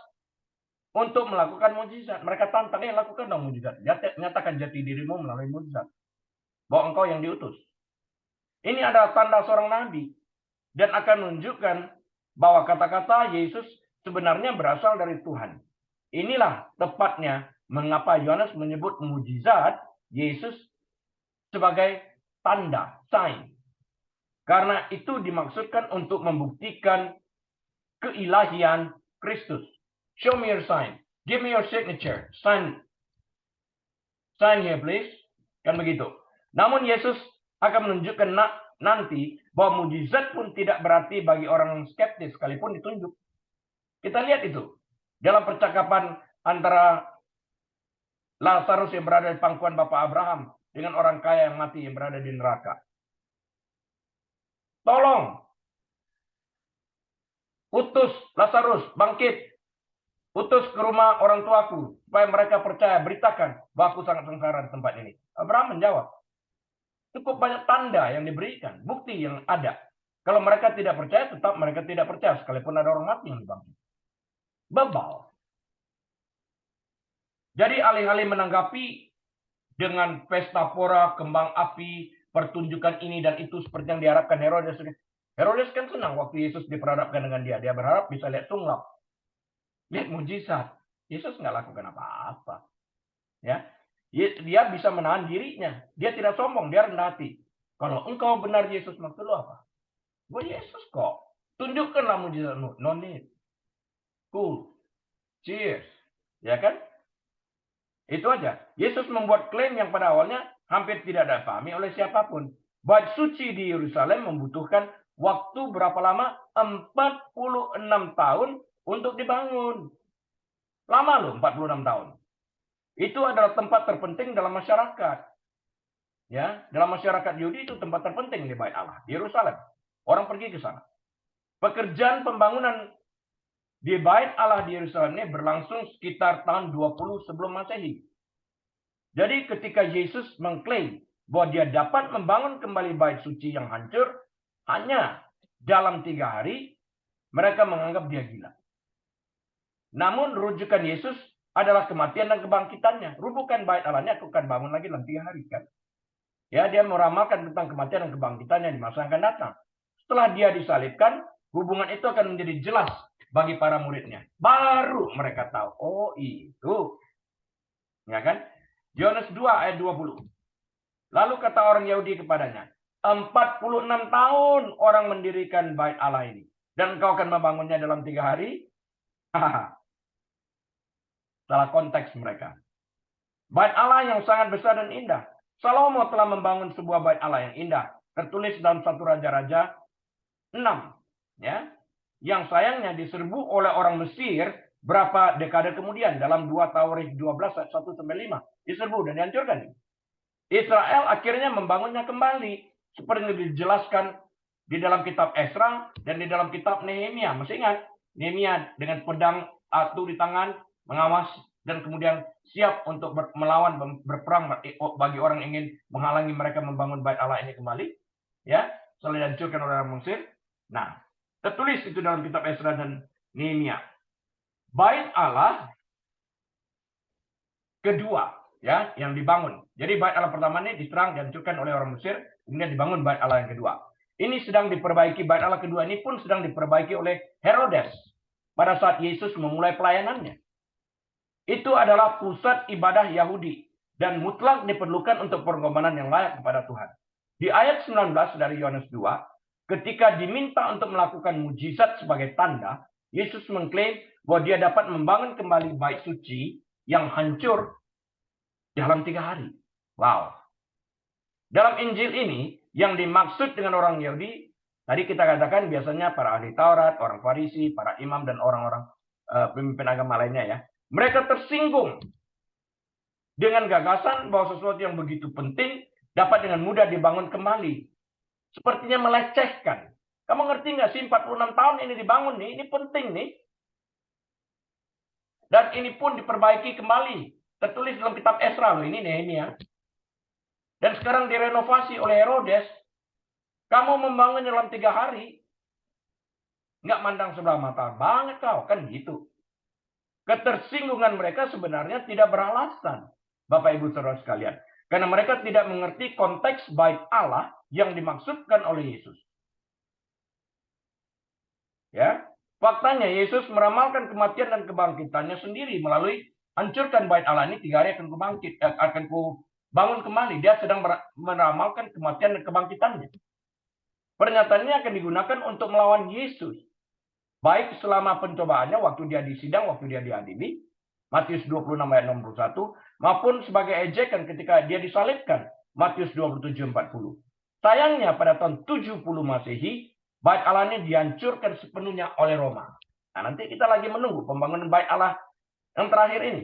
S1: Untuk melakukan mujizat. Mereka tantang, lakukan dong mujizat. Nyatakan jati dirimu melalui mujizat. Bahwa engkau yang diutus. Ini adalah tanda seorang nabi. Dan akan menunjukkan bahwa kata-kata Yesus sebenarnya berasal dari Tuhan. Inilah tepatnya mengapa Yohanes menyebut mujizat Yesus sebagai tanda, sign. Karena itu dimaksudkan untuk membuktikan keilahian Kristus. Show me your sign. Give me your signature. Sign here, please. Kan begitu. Namun Yesus akan menunjukkan nanti bahwa mujizat pun tidak berarti bagi orang yang skeptis sekalipun ditunjuk. Kita lihat itu. Dalam percakapan antara Lazarus yang berada di pangkuan Bapak Abraham dengan orang kaya yang mati yang berada di neraka. Tolong. Utus Lazarus, bangkit. Utus ke rumah orang tuaku, supaya mereka percaya, beritakan bahwa aku sangat sengsara di tempat ini. Abraham menjawab, cukup banyak tanda yang diberikan, bukti yang ada. Kalau mereka tidak percaya, tetap mereka tidak percaya, sekalipun ada orang mati yang dibangkit. Bebal. Jadi alih-alih menanggapi dengan pesta pora, kembang api, pertunjukan ini dan itu seperti yang diharapkan Herodes. Herodes kan senang waktu Yesus diperhadapkan dengan dia. Dia berharap bisa lihat sulap. Lihat mujizat. Yesus nggak lakukan apa-apa. Ya, dia bisa menahan dirinya. Dia tidak sombong, dia rendah hati. Kalau engkau benar Yesus, maksud lu apa? Gue Yesus kok. Tunjukkanlah mujizatmu. No need. Cool. Cheers. Ya kan? Itu aja. Yesus membuat klaim yang pada awalnya hampir tidak dipahami oleh siapapun. Bait suci di Yerusalem membutuhkan waktu berapa lama? 46 tahun untuk dibangun. Lama loh, 46 tahun. Itu adalah tempat terpenting dalam masyarakat. Ya, dalam masyarakat Yahudi itu tempat terpenting di Bait Allah, di Yerusalem. Orang pergi ke sana. Pekerjaan pembangunan di Bait Allah di Yerusalem ini berlangsung sekitar tahun 20 sebelum Masehi. Jadi ketika Yesus mengklaim bahwa dia dapat membangun kembali bait suci yang hancur hanya dalam 3 hari, mereka menganggap dia gila. Namun rujukan Yesus adalah kematian dan kebangkitannya. Rubuhkan bait Allah-Nya, aku akan bangun lagi dalam 3 hari kan. Ya, dia meramalkan tentang kematian dan kebangkitannya di masa yang akan datang. Setelah dia disalibkan, hubungan itu akan menjadi jelas bagi para muridnya. Baru mereka tahu, oh itu. Ya kan? Yohanes 2 ayat 20. Lalu kata orang Yahudi kepadanya, 46 tahun orang mendirikan bait Allah ini. Dan engkau akan membangunnya dalam 3 hari? Salah konteks mereka. Bait Allah yang sangat besar dan indah. Salomo telah membangun sebuah bait Allah yang indah. Tertulis dalam 1 Raja-Raja 6. Ya, yang sayangnya diserbu oleh orang Mesir berapa dekade kemudian. Dalam 2 Tawarikh 12 ayat 1-5. Diserbu dan dihancurkan. Israel akhirnya membangunnya kembali. Seperti yang dijelaskan di dalam kitab Esra dan di dalam kitab Nehemia. Masih ingat? Nehemia dengan pedang atu di tangan, mengawas, dan kemudian siap untuk melawan, berperang bagi orang yang ingin menghalangi mereka membangun bait Allah ini kembali. Ya, setelah dihancurkan oleh orang Mesir. Nah, tertulis itu dalam kitab Esra dan Nehemia. Bait Allah kedua, ya, yang dibangun. Jadi bait Allah pertama ini diserang, dihancurkan oleh orang Mesir, kemudian dibangun bait Allah yang kedua. Ini sedang diperbaiki, bait Allah kedua ini pun sedang diperbaiki oleh Herodes pada saat Yesus memulai pelayanannya. Itu adalah pusat ibadah Yahudi dan mutlak diperlukan untuk pengorbanan yang layak kepada Tuhan. Di ayat 19 dari Yohanes 2, ketika diminta untuk melakukan mujizat sebagai tanda, Yesus mengklaim bahwa dia dapat membangun kembali bait suci yang hancur dalam 3 hari. Wow. Dalam Injil ini, yang dimaksud dengan orang Yahudi, tadi kita katakan biasanya para ahli Taurat, orang Farisi, para imam, dan orang-orang pemimpin agama lainnya ya. Mereka tersinggung dengan gagasan bahwa sesuatu yang begitu penting dapat dengan mudah dibangun kembali. Sepertinya melecehkan. Kamu ngerti nggak sih 46 tahun ini dibangun nih, ini penting nih. Dan ini pun diperbaiki kembali. Tertulis dalam kitab Esra loh, ini Nehemia. Dan sekarang direnovasi oleh Herodes. Kamu membangun dalam 3 hari. Nggak mandang sebelah mata banget kau, kan gitu. Ketersinggungan mereka sebenarnya tidak beralasan, Bapak Ibu Saudara sekalian. Karena mereka tidak mengerti konteks baik Allah yang dimaksudkan oleh Yesus. Ya, faktanya Yesus meramalkan kematian dan kebangkitannya sendiri melalui hancurkan bait Allah ini 3 hari akan ku bangun kembali. Dia sedang meramalkan kematian dan kebangkitannya. Pernyataan ini akan digunakan untuk melawan Yesus. Baik selama pencobaannya, waktu dia disidang, waktu dia diadili, Matius 26 ayat 61, maupun sebagai ejekan ketika dia disalibkan, Matius 27:40. Sayangnya pada tahun 70 Masehi, bait Allah ini dihancurkan sepenuhnya oleh Roma. Nah, nanti kita lagi menunggu pembangunan bait Allah yang terakhir ini.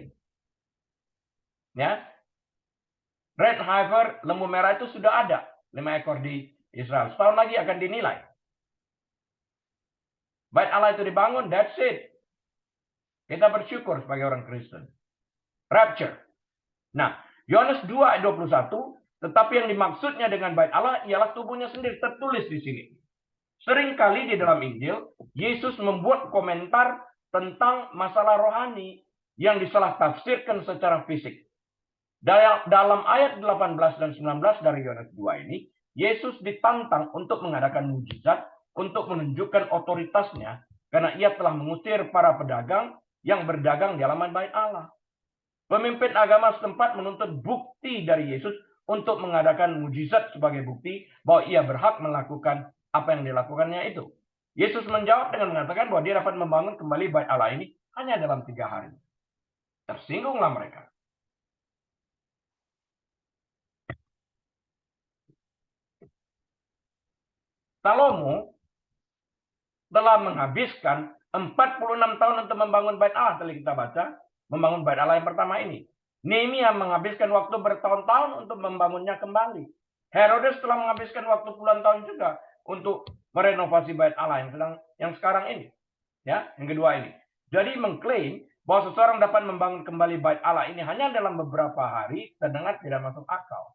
S1: Ya. Red heifer, lembu merah itu sudah ada 5 ekor di Israel. Setahun lagi akan dinilai. Bait Allah itu dibangun, that's it. Kita bersyukur sebagai orang Kristen. Rapture. Nah, Yohanes 2 ayat 21, tetapi yang dimaksudnya dengan bait Allah ialah tubuhnya sendiri, tertulis di sini. Seringkali di dalam Injil, Yesus membuat komentar tentang masalah rohani yang disalah tafsirkan secara fisik. Dalam ayat 18 dan 19 dari Yohanes 2 ini, Yesus ditantang untuk mengadakan mujizat untuk menunjukkan otoritasnya karena ia telah mengusir para pedagang yang berdagang di halaman bait Allah. Pemimpin agama setempat menuntut bukti dari Yesus untuk mengadakan mujizat sebagai bukti bahwa ia berhak melakukan apa yang dilakukannya itu. Yesus menjawab dengan mengatakan bahwa dia dapat membangun kembali bait Allah ini hanya dalam 3 hari. Tersinggunglah mereka. Salomo telah menghabiskan 46 tahun untuk membangun bait Allah. Tadi kita baca, membangun bait Allah yang pertama ini. Nehemia menghabiskan waktu bertahun-tahun untuk membangunnya kembali. Herodes telah menghabiskan waktu puluhan tahun juga untuk merenovasi bait Allah yang sekarang ini. Ya, yang kedua ini. Jadi mengklaim bahwa seseorang dapat membangun kembali bait Allah ini hanya dalam beberapa hari, terdengar tidak masuk akal.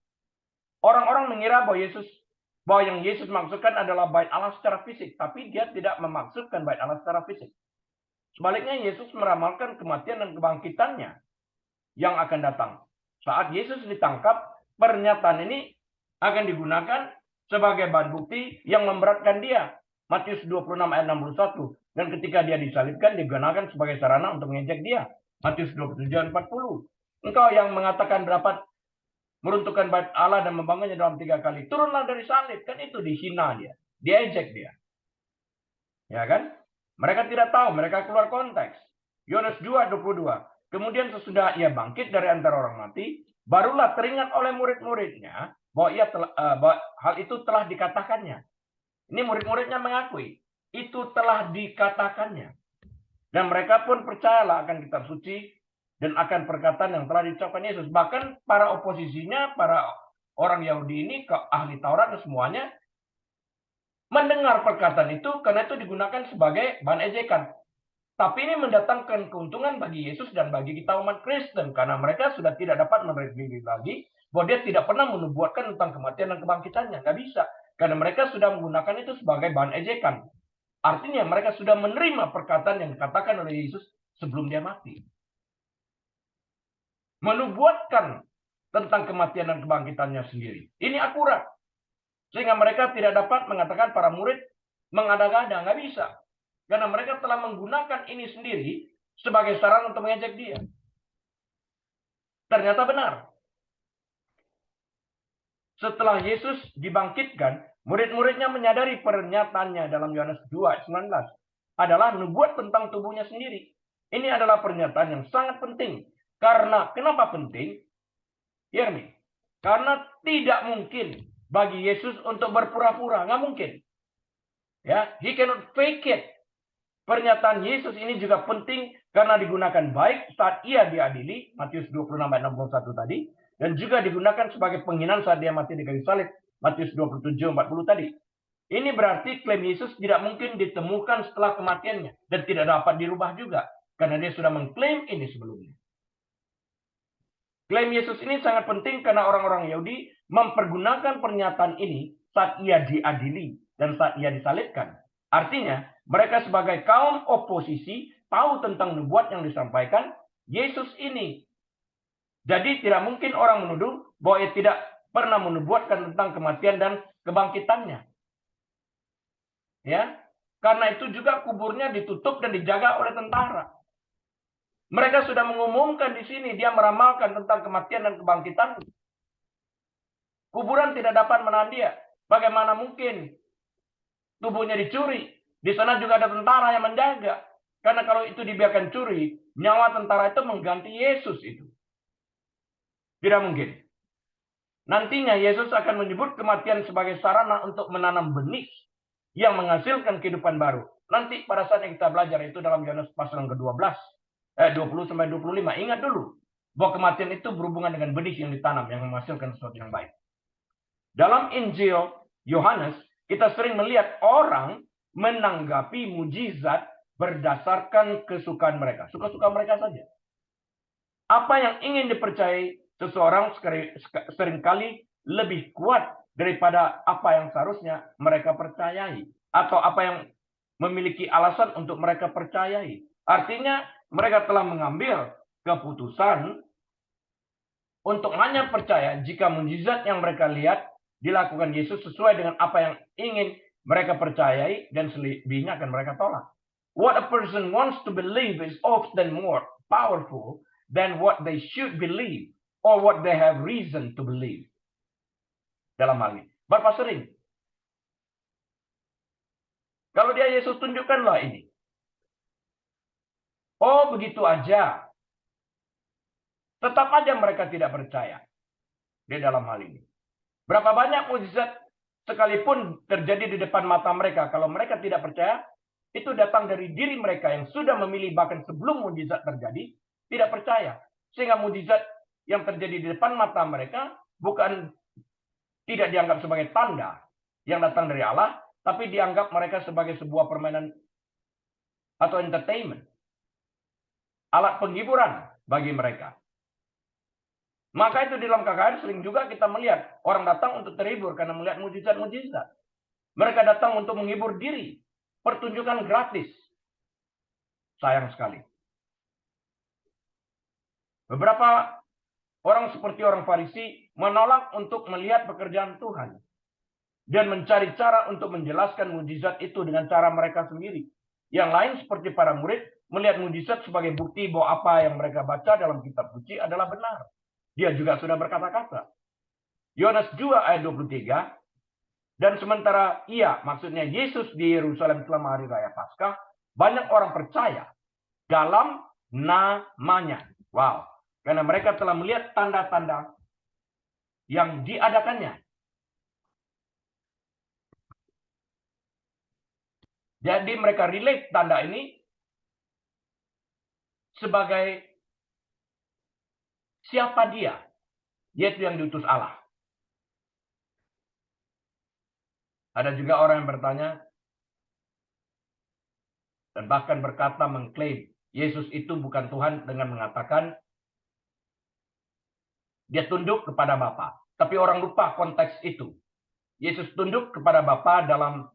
S1: Orang-orang mengira bahwa yang Yesus maksudkan adalah bait Allah secara fisik, tapi dia tidak memaksudkan bait Allah secara fisik. Sebaliknya Yesus meramalkan kematian dan kebangkitannya yang akan datang. Saat Yesus ditangkap, pernyataan ini akan digunakan sebagai bahan bukti yang memberatkan dia. Matius 26 ayat 61. Dan ketika dia disalibkan, digunakan sebagai sarana untuk mengejek dia. Matius 27 ayat 40. Engkau yang mengatakan dapat meruntuhkan bait Allah dan membangunnya dalam 3 kali. Turunlah dari salib. Kan itu dihina dia. Diejek dia. Ya kan? Mereka tidak tahu. Mereka keluar konteks. Yohanes 2:22. Kemudian sesudah ia bangkit dari antara orang mati, barulah teringat oleh murid-muridnya bahwa hal itu telah dikatakannya. Ini murid-muridnya mengakui. Itu telah dikatakannya. Dan mereka pun percayalah akan kitab suci dan akan perkataan yang telah diucapkan Yesus. Bahkan para oposisinya, para orang Yahudi ini, ahli Taurat dan semuanya, mendengar perkataan itu karena itu digunakan sebagai bahan ejekan. Tapi ini mendatangkan keuntungan bagi Yesus dan bagi kita umat Kristen. Karena mereka sudah tidak dapat menerima lagi bahwa dia tidak pernah menubuatkan tentang kematian dan kebangkitannya. Nggak bisa. Karena mereka sudah menggunakan itu sebagai bahan ejekan. Artinya mereka sudah menerima perkataan yang dikatakan oleh Yesus sebelum dia mati. Menubuatkan tentang kematian dan kebangkitannya sendiri. Ini akurat. Sehingga mereka tidak dapat mengatakan para murid mengada-ngada. Nggak bisa. Karena mereka telah menggunakan ini sendiri sebagai sarana untuk mengejek dia. Ternyata benar. Setelah Yesus dibangkitkan, murid-muridnya menyadari pernyataannya dalam Yohanes 2:19 adalah nubuat tentang tubuhnya sendiri. Ini adalah pernyataan yang sangat penting. Karena kenapa penting? Hear me. Karena tidak mungkin bagi Yesus untuk berpura-pura. Nggak mungkin. Ya, he cannot fake it. Pernyataan Yesus ini juga penting karena digunakan baik saat ia diadili, Matius 26 ayat 61 tadi, dan juga digunakan sebagai penghinaan saat dia mati di kayu salib, Matius 27 40 tadi. Ini berarti klaim Yesus tidak mungkin ditemukan setelah kematiannya dan tidak dapat dirubah juga karena dia sudah mengklaim ini sebelumnya. Klaim Yesus ini sangat penting karena orang-orang Yahudi mempergunakan pernyataan ini saat ia diadili dan saat ia disalibkan. Artinya, mereka sebagai kaum oposisi tahu tentang nubuat yang disampaikan Yesus ini. Jadi tidak mungkin orang menuduh bahwa ia tidak pernah menubuatkan tentang kematian dan kebangkitannya. Ya, karena itu juga kuburnya ditutup dan dijaga oleh tentara. Mereka sudah mengumumkan di sini, dia meramalkan tentang kematian dan kebangkitan. Kuburan tidak dapat menahan dia. Bagaimana mungkin tubuhnya dicuri? Di sana juga ada tentara yang menjaga. Karena kalau itu dibiarkan curi, nyawa tentara itu mengganti Yesus itu. Tidak mungkin. Nantinya Yesus akan menyebut kematian sebagai sarana untuk menanam benih yang menghasilkan kehidupan baru. Nanti pada saat yang kita belajar itu dalam Yohanes pasal yang ke-12, 20 sampai 25. Ingat dulu bahwa kematian itu berhubungan dengan benih yang ditanam yang menghasilkan sesuatu yang baik. Dalam Injil Yohanes, kita sering melihat orang menanggapi mujizat berdasarkan kesukaan mereka. Suka-suka mereka saja. Apa yang ingin dipercayai seseorang seringkali lebih kuat daripada apa yang seharusnya mereka percayai. Atau apa yang memiliki alasan untuk mereka percayai. Artinya mereka telah mengambil keputusan untuk hanya percaya jika mujizat yang mereka lihat dilakukan Yesus sesuai dengan apa yang ingin mereka percayai dan selebihnya akan mereka tolak. What a person wants to believe is often more powerful than what they should believe or what they have reason to believe. Dalam hal ini. Berapa sering? Kalau dia Yesus tunjukkanlah ini. Oh begitu aja. Tetap aja mereka tidak percaya. Di dalam hal ini. Berapa banyak mujizat sekalipun terjadi di depan mata mereka. Kalau mereka tidak percaya, itu datang dari diri mereka yang sudah memilih bahkan sebelum mujizat terjadi, tidak percaya. Sehingga mujizat yang terjadi di depan mata mereka bukan tidak dianggap sebagai tanda yang datang dari Allah, tapi dianggap mereka sebagai sebuah permainan atau entertainment. Alat penghiburan bagi mereka. Maka itu di dalam KKR sering juga kita melihat orang datang untuk terhibur karena melihat mujizat-mujizat. Mereka datang untuk menghibur diri. Pertunjukan gratis. Sayang sekali. Beberapa orang seperti orang Farisi menolak untuk melihat pekerjaan Tuhan. Dan mencari cara untuk menjelaskan mujizat itu dengan cara mereka sendiri. Yang lain seperti para murid melihat mujizat sebagai bukti bahwa apa yang mereka baca dalam kitab suci adalah benar. Dia juga sudah berkata-kata. Yohanes 2 ayat 23. Dan sementara maksudnya Yesus di Yerusalem selama hari raya Paskah, banyak orang percaya dalam namanya. Wow. Karena mereka telah melihat tanda-tanda yang diadakannya. Jadi mereka relate tanda ini sebagai siapa dia, yaitu yang diutus Allah. Ada juga orang yang bertanya dan bahkan berkata mengklaim Yesus itu bukan Tuhan dengan mengatakan dia tunduk kepada Bapa. Tapi orang lupa konteks itu. Yesus tunduk kepada Bapa dalam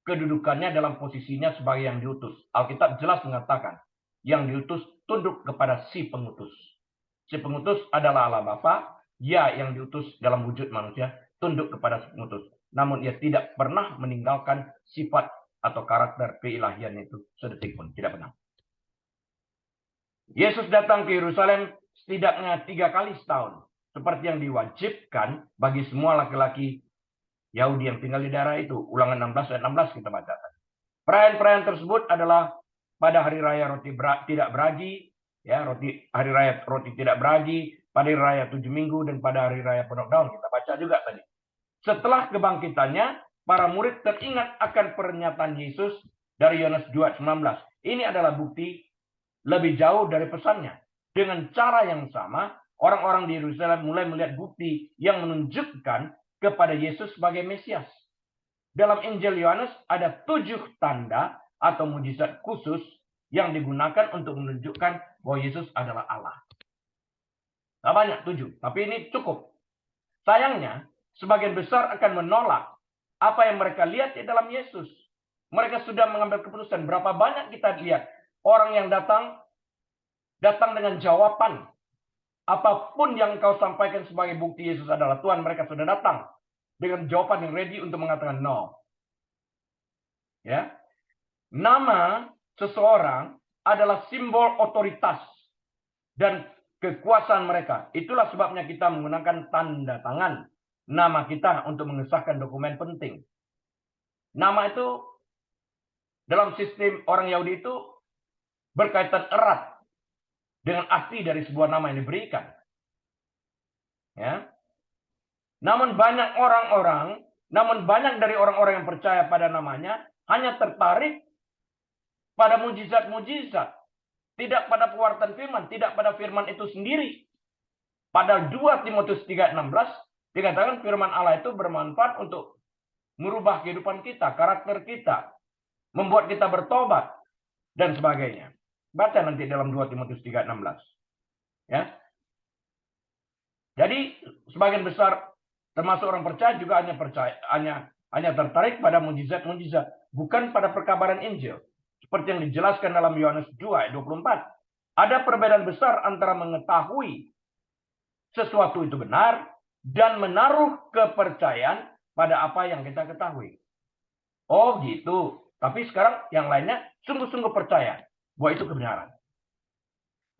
S1: kedudukannya, dalam posisinya sebagai yang diutus. Alkitab jelas mengatakan yang diutus tunduk kepada si pengutus. Si pengutus adalah Allah Bapa, dia yang diutus dalam wujud manusia, tunduk kepada si pengutus. Namun ia tidak pernah meninggalkan sifat atau karakter keilahian itu sedetik pun. Tidak pernah. Yesus datang ke Yerusalem setidaknya 3 kali setahun. Seperti yang diwajibkan bagi semua laki-laki Yahudi yang tinggal di daerah itu. Ulangan 16 ayat 16 kita baca. Perayaan-perayaan tersebut adalah pada hari raya roti tidak beragi, ya, hari raya roti tidak beragi, pada hari raya 7 minggu dan pada hari raya penuh daun. Kita baca juga tadi. Setelah kebangkitannya, para murid teringat akan pernyataan Yesus dari Yohanes 2:19. Ini adalah bukti lebih jauh dari pesannya. Dengan cara yang sama, orang-orang di Yerusalem mulai melihat bukti yang menunjukkan kepada Yesus sebagai Mesias. Dalam Injil Yohanes ada 7 tanda atau mujizat khusus yang digunakan untuk menunjukkan bahwa Yesus adalah Allah. Tidak banyak 7, tapi ini cukup. Sayangnya, sebagian besar akan menolak apa yang mereka lihat di dalam Yesus. Mereka sudah mengambil keputusan. Berapa banyak kita lihat orang yang datang dengan jawaban. Apapun yang kau sampaikan sebagai bukti Yesus adalah Tuhan, mereka sudah datang dengan jawaban yang ready untuk mengatakan no. Ya. Nama seseorang adalah simbol otoritas dan kekuasaan mereka. Itulah sebabnya kita menggunakan tanda tangan nama kita untuk mengesahkan dokumen penting. Nama itu dalam sistem orang Yahudi itu berkaitan erat dengan arti dari sebuah nama yang diberikan. Ya. Namun banyak dari orang-orang yang percaya pada namanya hanya tertarik pada mujizat-mujizat, tidak pada pewartaan firman, tidak pada firman itu sendiri. Padahal 2 Timotius 3:16 dikatakan firman Allah itu bermanfaat untuk merubah kehidupan kita, karakter kita, membuat kita bertobat dan sebagainya. Baca nanti dalam 2 Timotius 3:16. Ya. Jadi sebagian besar termasuk orang percaya juga hanya tertarik pada mujizat-mujizat, bukan pada perkabaran Injil. Seperti yang dijelaskan dalam Yohanes 2:24. Ada perbedaan besar antara mengetahui sesuatu itu benar dan menaruh kepercayaan pada apa yang kita ketahui. Oh gitu. Tapi sekarang yang lainnya sungguh-sungguh percaya bahwa itu kebenaran.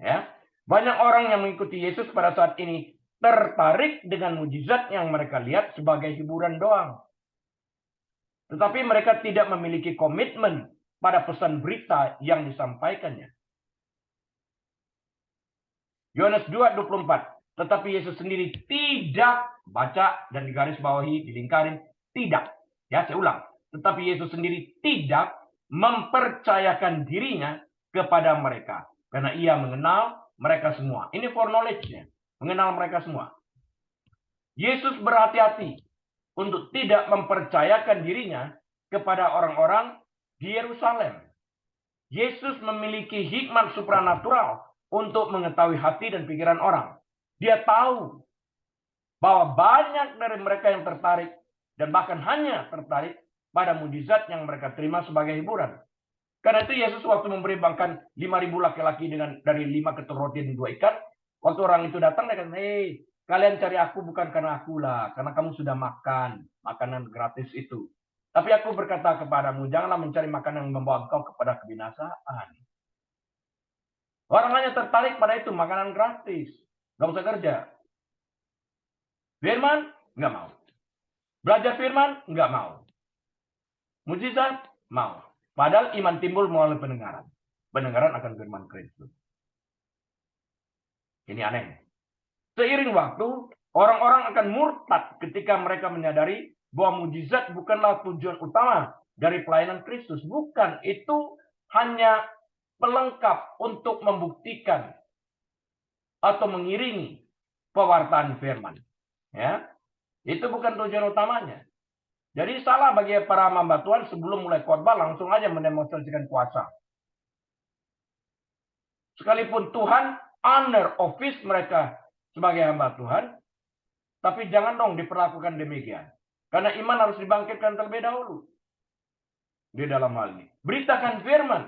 S1: Ya. Banyak orang yang mengikuti Yesus pada saat ini tertarik dengan mujizat yang mereka lihat sebagai hiburan doang. Tetapi mereka tidak memiliki komitmen pada pesan berita yang disampaikannya. Yohanes 2:24. Tetapi Yesus sendiri tidak, baca dan digarisbawahi, dilingkarin, tidak. Ya, saya ulang. Tetapi Yesus sendiri tidak mempercayakan dirinya kepada mereka. Karena ia mengenal mereka semua. Ini foreknowledge-nya. Mengenal mereka semua. Yesus berhati-hati untuk tidak mempercayakan dirinya kepada orang-orang di Yerusalem. Yesus memiliki hikmat supranatural untuk mengetahui hati dan pikiran orang. Dia tahu bahwa banyak dari mereka yang tertarik dan bahkan hanya tertarik pada mujizat yang mereka terima sebagai hiburan. Karena itu Yesus waktu memberi makan 5.000 laki-laki dari 5 ketur roti dan 2 ikan, waktu orang itu datang, dia kata, "Hei, kalian cari aku bukan karena akulah, karena kamu sudah makan makanan gratis itu. Tapi aku berkata kepadamu, janganlah mencari makanan yang membawa engkau kepada kebinasaan." Orang hanya tertarik pada itu, makanan gratis. Gak usah kerja. Firman, nggak mau. Belajar firman, nggak mau. Mujizat, mau. Padahal iman timbul melalui pendengaran. Pendengaran akan firman Kristus. Ini aneh. Seiring waktu, orang-orang akan murtad ketika mereka menyadari bahwa mujizat bukanlah tujuan utama dari pelayanan Kristus. Bukan, itu hanya pelengkap untuk membuktikan atau mengiringi pewartaan firman. Ya, itu bukan tujuan utamanya. Jadi salah bagi para hamba Tuhan sebelum mulai khotbah langsung aja mendemonstrasikan kuasa. Sekalipun Tuhan honor office mereka sebagai hamba Tuhan, tapi jangan dong diperlakukan demikian. Karena iman harus dibangkitkan terlebih dahulu. Di dalam hal ini. Beritakan firman.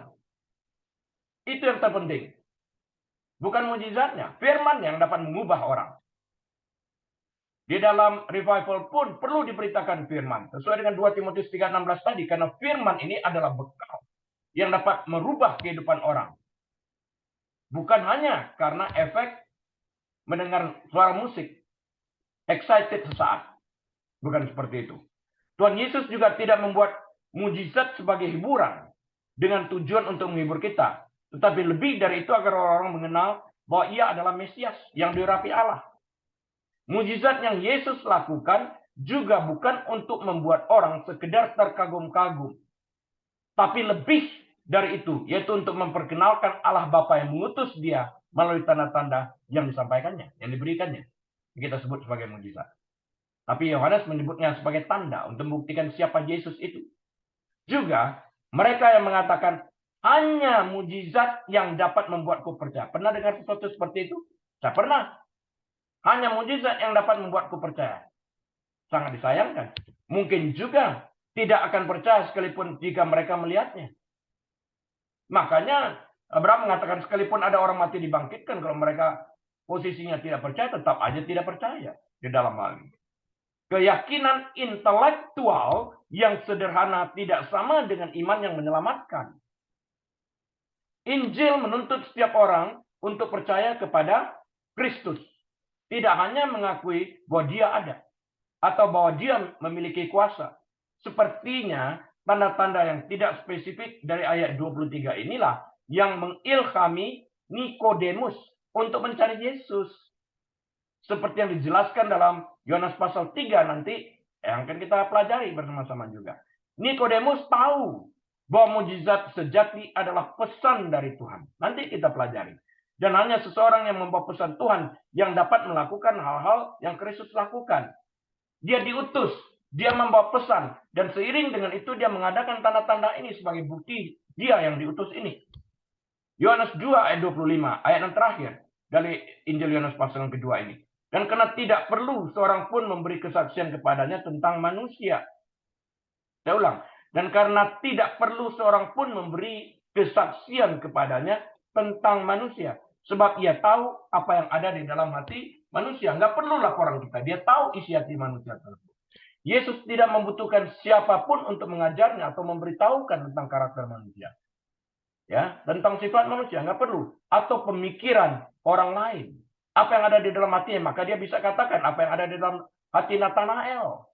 S1: Itu yang terpenting. Bukan mujizatnya. Firman yang dapat mengubah orang. Di dalam revival pun perlu diberitakan firman. Sesuai dengan 2 Timotius 3:16 tadi. Karena firman ini adalah bekal yang dapat merubah kehidupan orang. Bukan hanya karena efek mendengar suara musik. Excited sesaat. Bukan seperti itu. Tuhan Yesus juga tidak membuat mujizat sebagai hiburan. Dengan tujuan untuk menghibur kita. Tetapi lebih dari itu agar orang-orang mengenal bahwa ia adalah Mesias yang diurapi Allah. Mujizat yang Yesus lakukan juga bukan untuk membuat orang sekedar terkagum-kagum. Tapi lebih dari itu, yaitu untuk memperkenalkan Allah Bapa yang mengutus dia melalui tanda-tanda yang disampaikannya, yang diberikannya. Kita sebut sebagai mujizat. Tapi Yohanes menyebutnya sebagai tanda untuk membuktikan siapa Yesus itu. Juga mereka yang mengatakan hanya mujizat yang dapat membuatku percaya. Pernah dengar sesuatu seperti itu? Saya pernah. Hanya mujizat yang dapat membuatku percaya. Sangat disayangkan. Mungkin juga tidak akan percaya sekalipun jika mereka melihatnya. Makanya Abraham mengatakan sekalipun ada orang mati dibangkitkan, kalau mereka posisinya tidak percaya, tetap aja tidak percaya di dalam hal ini. Keyakinan intelektual yang sederhana tidak sama dengan iman yang menyelamatkan. Injil menuntut setiap orang untuk percaya kepada Kristus. Tidak hanya mengakui bahwa dia ada atau bahwa dia memiliki kuasa. Sepertinya tanda-tanda yang tidak spesifik dari ayat 23 inilah yang mengilhami Nikodemus untuk mencari Yesus. Seperti yang dijelaskan dalam Yohanes pasal 3 nanti yang akan kita pelajari bersama-sama juga. Nikodemus tahu bahwa mujizat sejati adalah pesan dari Tuhan. Nanti kita pelajari. Dan hanya seseorang yang membawa pesan Tuhan yang dapat melakukan hal-hal yang Kristus lakukan. Dia diutus, dia membawa pesan, dan seiring dengan itu dia mengadakan tanda-tanda ini sebagai bukti dia yang diutus ini. Yohanes 2 ayat 25, ayat yang terakhir dari Injil Yohanes pasal yang kedua ini. Dan karena tidak perlu seorang pun memberi kesaksian kepadanya tentang manusia. Saya ulang. Dan karena tidak perlu seorang pun memberi kesaksian kepadanya tentang manusia. Sebab ia tahu apa yang ada di dalam hati manusia. Nggak perlu laporan kita. Dia tahu isi hati manusia tersebut. Yesus tidak membutuhkan siapapun untuk mengajarnya atau memberitahukan tentang karakter manusia. Ya, tentang sifat manusia. Nggak perlu. Atau pemikiran orang lain. Apa yang ada di dalam hatinya. Maka dia bisa katakan apa yang ada di dalam hati Nathanael.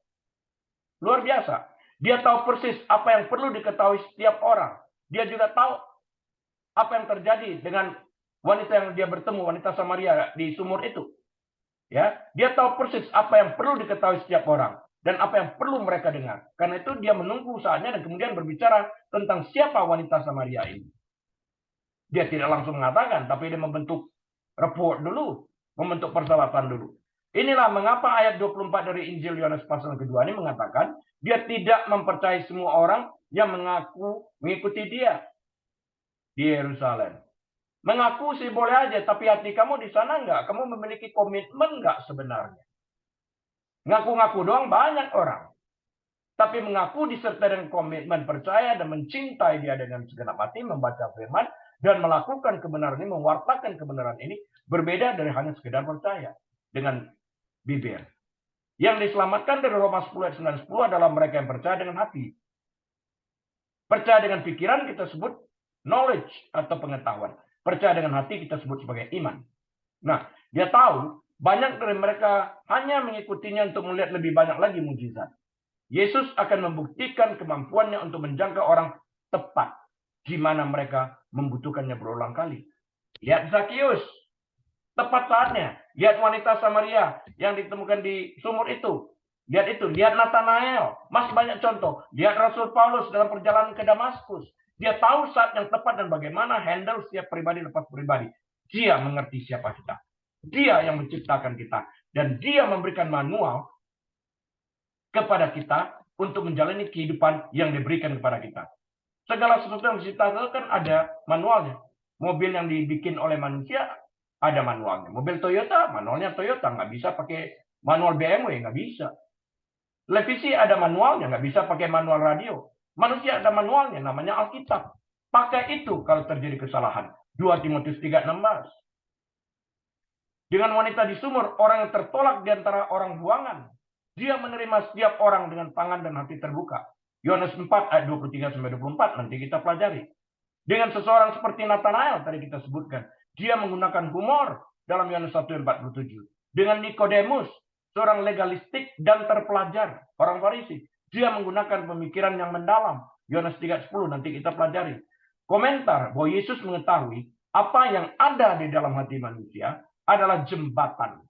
S1: Luar biasa. Dia tahu persis apa yang perlu diketahui setiap orang. Dia juga tahu apa yang terjadi dengan wanita yang dia bertemu, wanita Samaria di sumur itu. Ya, dia tahu persis apa yang perlu diketahui setiap orang dan apa yang perlu mereka dengar. Karena itu dia menunggu saatnya dan kemudian berbicara tentang siapa wanita Samaria ini. Dia tidak langsung mengatakan, tapi dia membentuk report dulu, membentuk persyaratan dulu. Inilah mengapa ayat 24 dari Injil Yohanes pasal kedua ini mengatakan, dia tidak mempercayai semua orang yang mengaku mengikuti dia di Yerusalem. Mengaku sih boleh aja, tapi hati kamu di sana enggak. Kamu memiliki komitmen enggak sebenarnya? Ngaku-ngaku doang banyak orang. Tapi mengaku disertai dengan komitmen percaya dan mencintai dia dengan segenap hati, membaca firman, dan melakukan kebenaran ini, mewartakan kebenaran ini, berbeda dari hanya sekedar percaya dengan bibir. Yang diselamatkan dari Roma 10 ayat 9 10 adalah mereka yang percaya dengan hati. Percaya dengan pikiran kita sebut knowledge atau pengetahuan. Percaya dengan hati kita sebut sebagai iman. Nah, dia tahu banyak dari mereka hanya mengikutinya untuk melihat lebih banyak lagi mujizat. Yesus akan membuktikan kemampuannya untuk menjangkau orang tepat di mana mereka membutuhkannya berulang kali. Lihat Zakius, tepat saatnya. Lihat wanita Samaria yang ditemukan di sumur itu. Lihat Nathanael. Masih banyak contoh. Lihat Rasul Paulus dalam perjalanan ke Damaskus. Dia tahu saat yang tepat dan bagaimana handle setiap pribadi lepas pribadi. Dia mengerti siapa kita. Dia yang menciptakan kita. Dan dia memberikan manual kepada kita untuk menjalani kehidupan yang diberikan kepada kita. Segala sesuatu yang diciptakan kan ada manualnya. Mobil yang dibikin oleh manusia ada manualnya. Mobil Toyota, manualnya Toyota. Nggak bisa pakai manual BMW, nggak bisa. Televisi ada manualnya, nggak bisa pakai manual radio. Manusia ada manualnya, namanya Alkitab. Pakai itu kalau terjadi kesalahan. 2 Timotius 3:16. Dengan wanita di sumur, orang yang tertolak di antara orang buangan. Dia menerima setiap orang dengan tangan dan hati terbuka. Yohanes 4 ayat 23-24 nanti kita pelajari. Dengan seseorang seperti Nathanael tadi kita sebutkan. Dia menggunakan humor dalam Yohanes 1:47. Dengan Nikodemus, seorang legalistik dan terpelajar, orang Farisi. Dia menggunakan pemikiran yang mendalam. Yohanes 3:10 nanti kita pelajari. Komentar bahwa Yesus mengetahui apa yang ada di dalam hati manusia adalah jembatan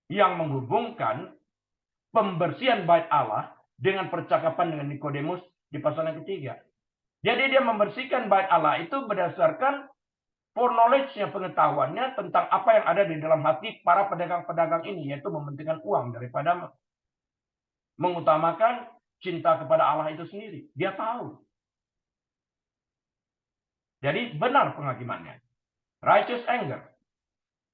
S1: yang menghubungkan pembersihan bait Allah dengan percakapan dengan Nikodemus di pasal yang ketiga. Jadi dia membersihkan bait Allah itu berdasarkan foreknowledge-nya, pengetahuannya tentang apa yang ada di dalam hati para pedagang-pedagang ini, yaitu mementingkan uang daripada mengutamakan cinta kepada Allah itu sendiri. Dia tahu. Jadi benar penghakimannya. Righteous anger.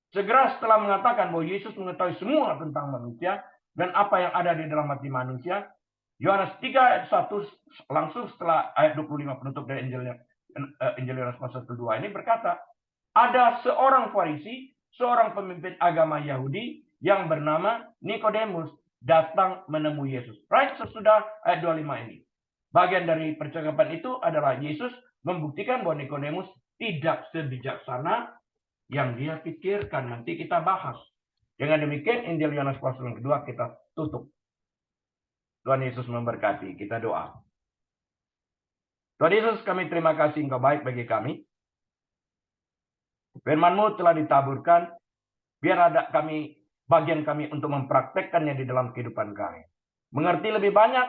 S1: Segera setelah mengatakan bahwa Yesus mengetahui semua tentang manusia dan apa yang ada di dalam hati manusia, Yohanes 3 ayat 1 langsung setelah ayat 25 penutup dari Injil Yohanes pasal kedua ini berkata, ada seorang Farisi, seorang pemimpin agama Yahudi yang bernama Nikodemus datang menemui Yesus. Right, sesudah ayat 25 ini. Bagian dari percakapan itu adalah Yesus membuktikan bahwa Nikodemus tidak sebijaksana yang dia pikirkan. Nanti kita bahas. Dengan demikian Injil Yohanes pasal kedua kita tutup. Tuhan Yesus memberkati. Kita doa. Tuhan Yesus, kami terima kasih Engkau baik bagi kami. Firman-Mu telah ditaburkan. Biar ada bagian kami untuk mempraktekkannya di dalam kehidupan kami. Mengerti lebih banyak,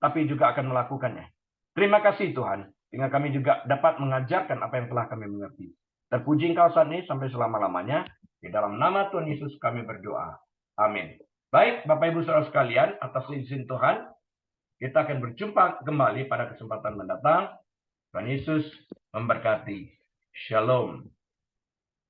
S1: tapi juga akan melakukannya. Terima kasih Tuhan. Sehingga kami juga dapat mengajarkan apa yang telah kami mengerti. Terpuji Engkau saat ini sampai selama-lamanya. Di dalam nama Tuhan Yesus kami berdoa. Amin. Baik, Bapak Ibu Saudara sekalian, atas izin Tuhan, kita akan berjumpa kembali pada kesempatan mendatang. Tuhan Yesus memberkati. Shalom.